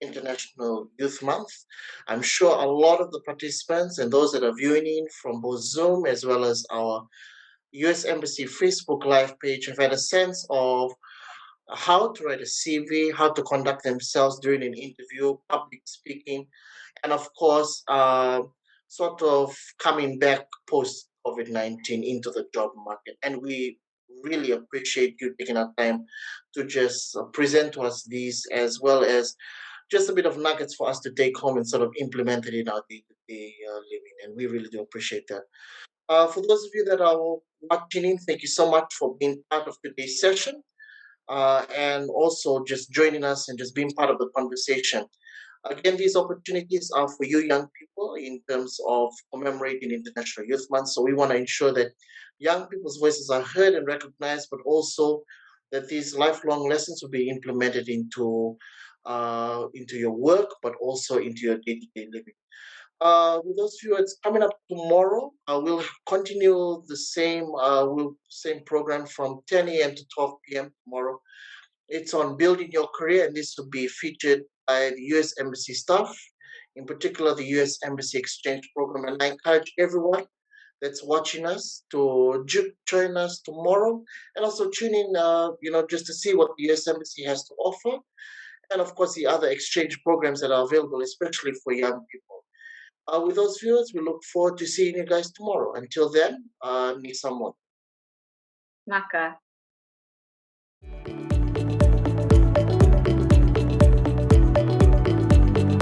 International Youth Month. I'm sure a lot of the participants and those that are viewing in from both Zoom as well as our US Embassy Facebook Live page have had a sense of how to write a CV, how to conduct themselves during an interview, public speaking, and of course, sort of coming back post COVID-19 into the job market. And we really appreciate you taking our time to just present to us these, as well as just a bit of nuggets for us to take home and sort of implement it in our day-to-day living. And we really do appreciate that. For those of you that are watching in, thank you so much for being part of today's session, and also just joining us and just being part of the conversation. Again, these opportunities are for you young people in terms of commemorating International Youth Month. So we want to ensure that young people's voices are heard and recognized, but also that these lifelong lessons will be implemented into your work, but also into your day-to-day living. With those few words, coming up tomorrow, we'll continue the same program from 10 a.m. to 12 p.m. tomorrow. It's on building your career, and this will be featured by the U.S. Embassy staff, in particular the U.S. Embassy Exchange Program. And I encourage everyone that's watching us to join us tomorrow, and also tune in, just to see what the U.S. Embassy has to offer, and of course the other exchange programs that are available, especially for young people. With those viewers, we look forward to seeing you guys tomorrow. Until then, ni samon. Maka.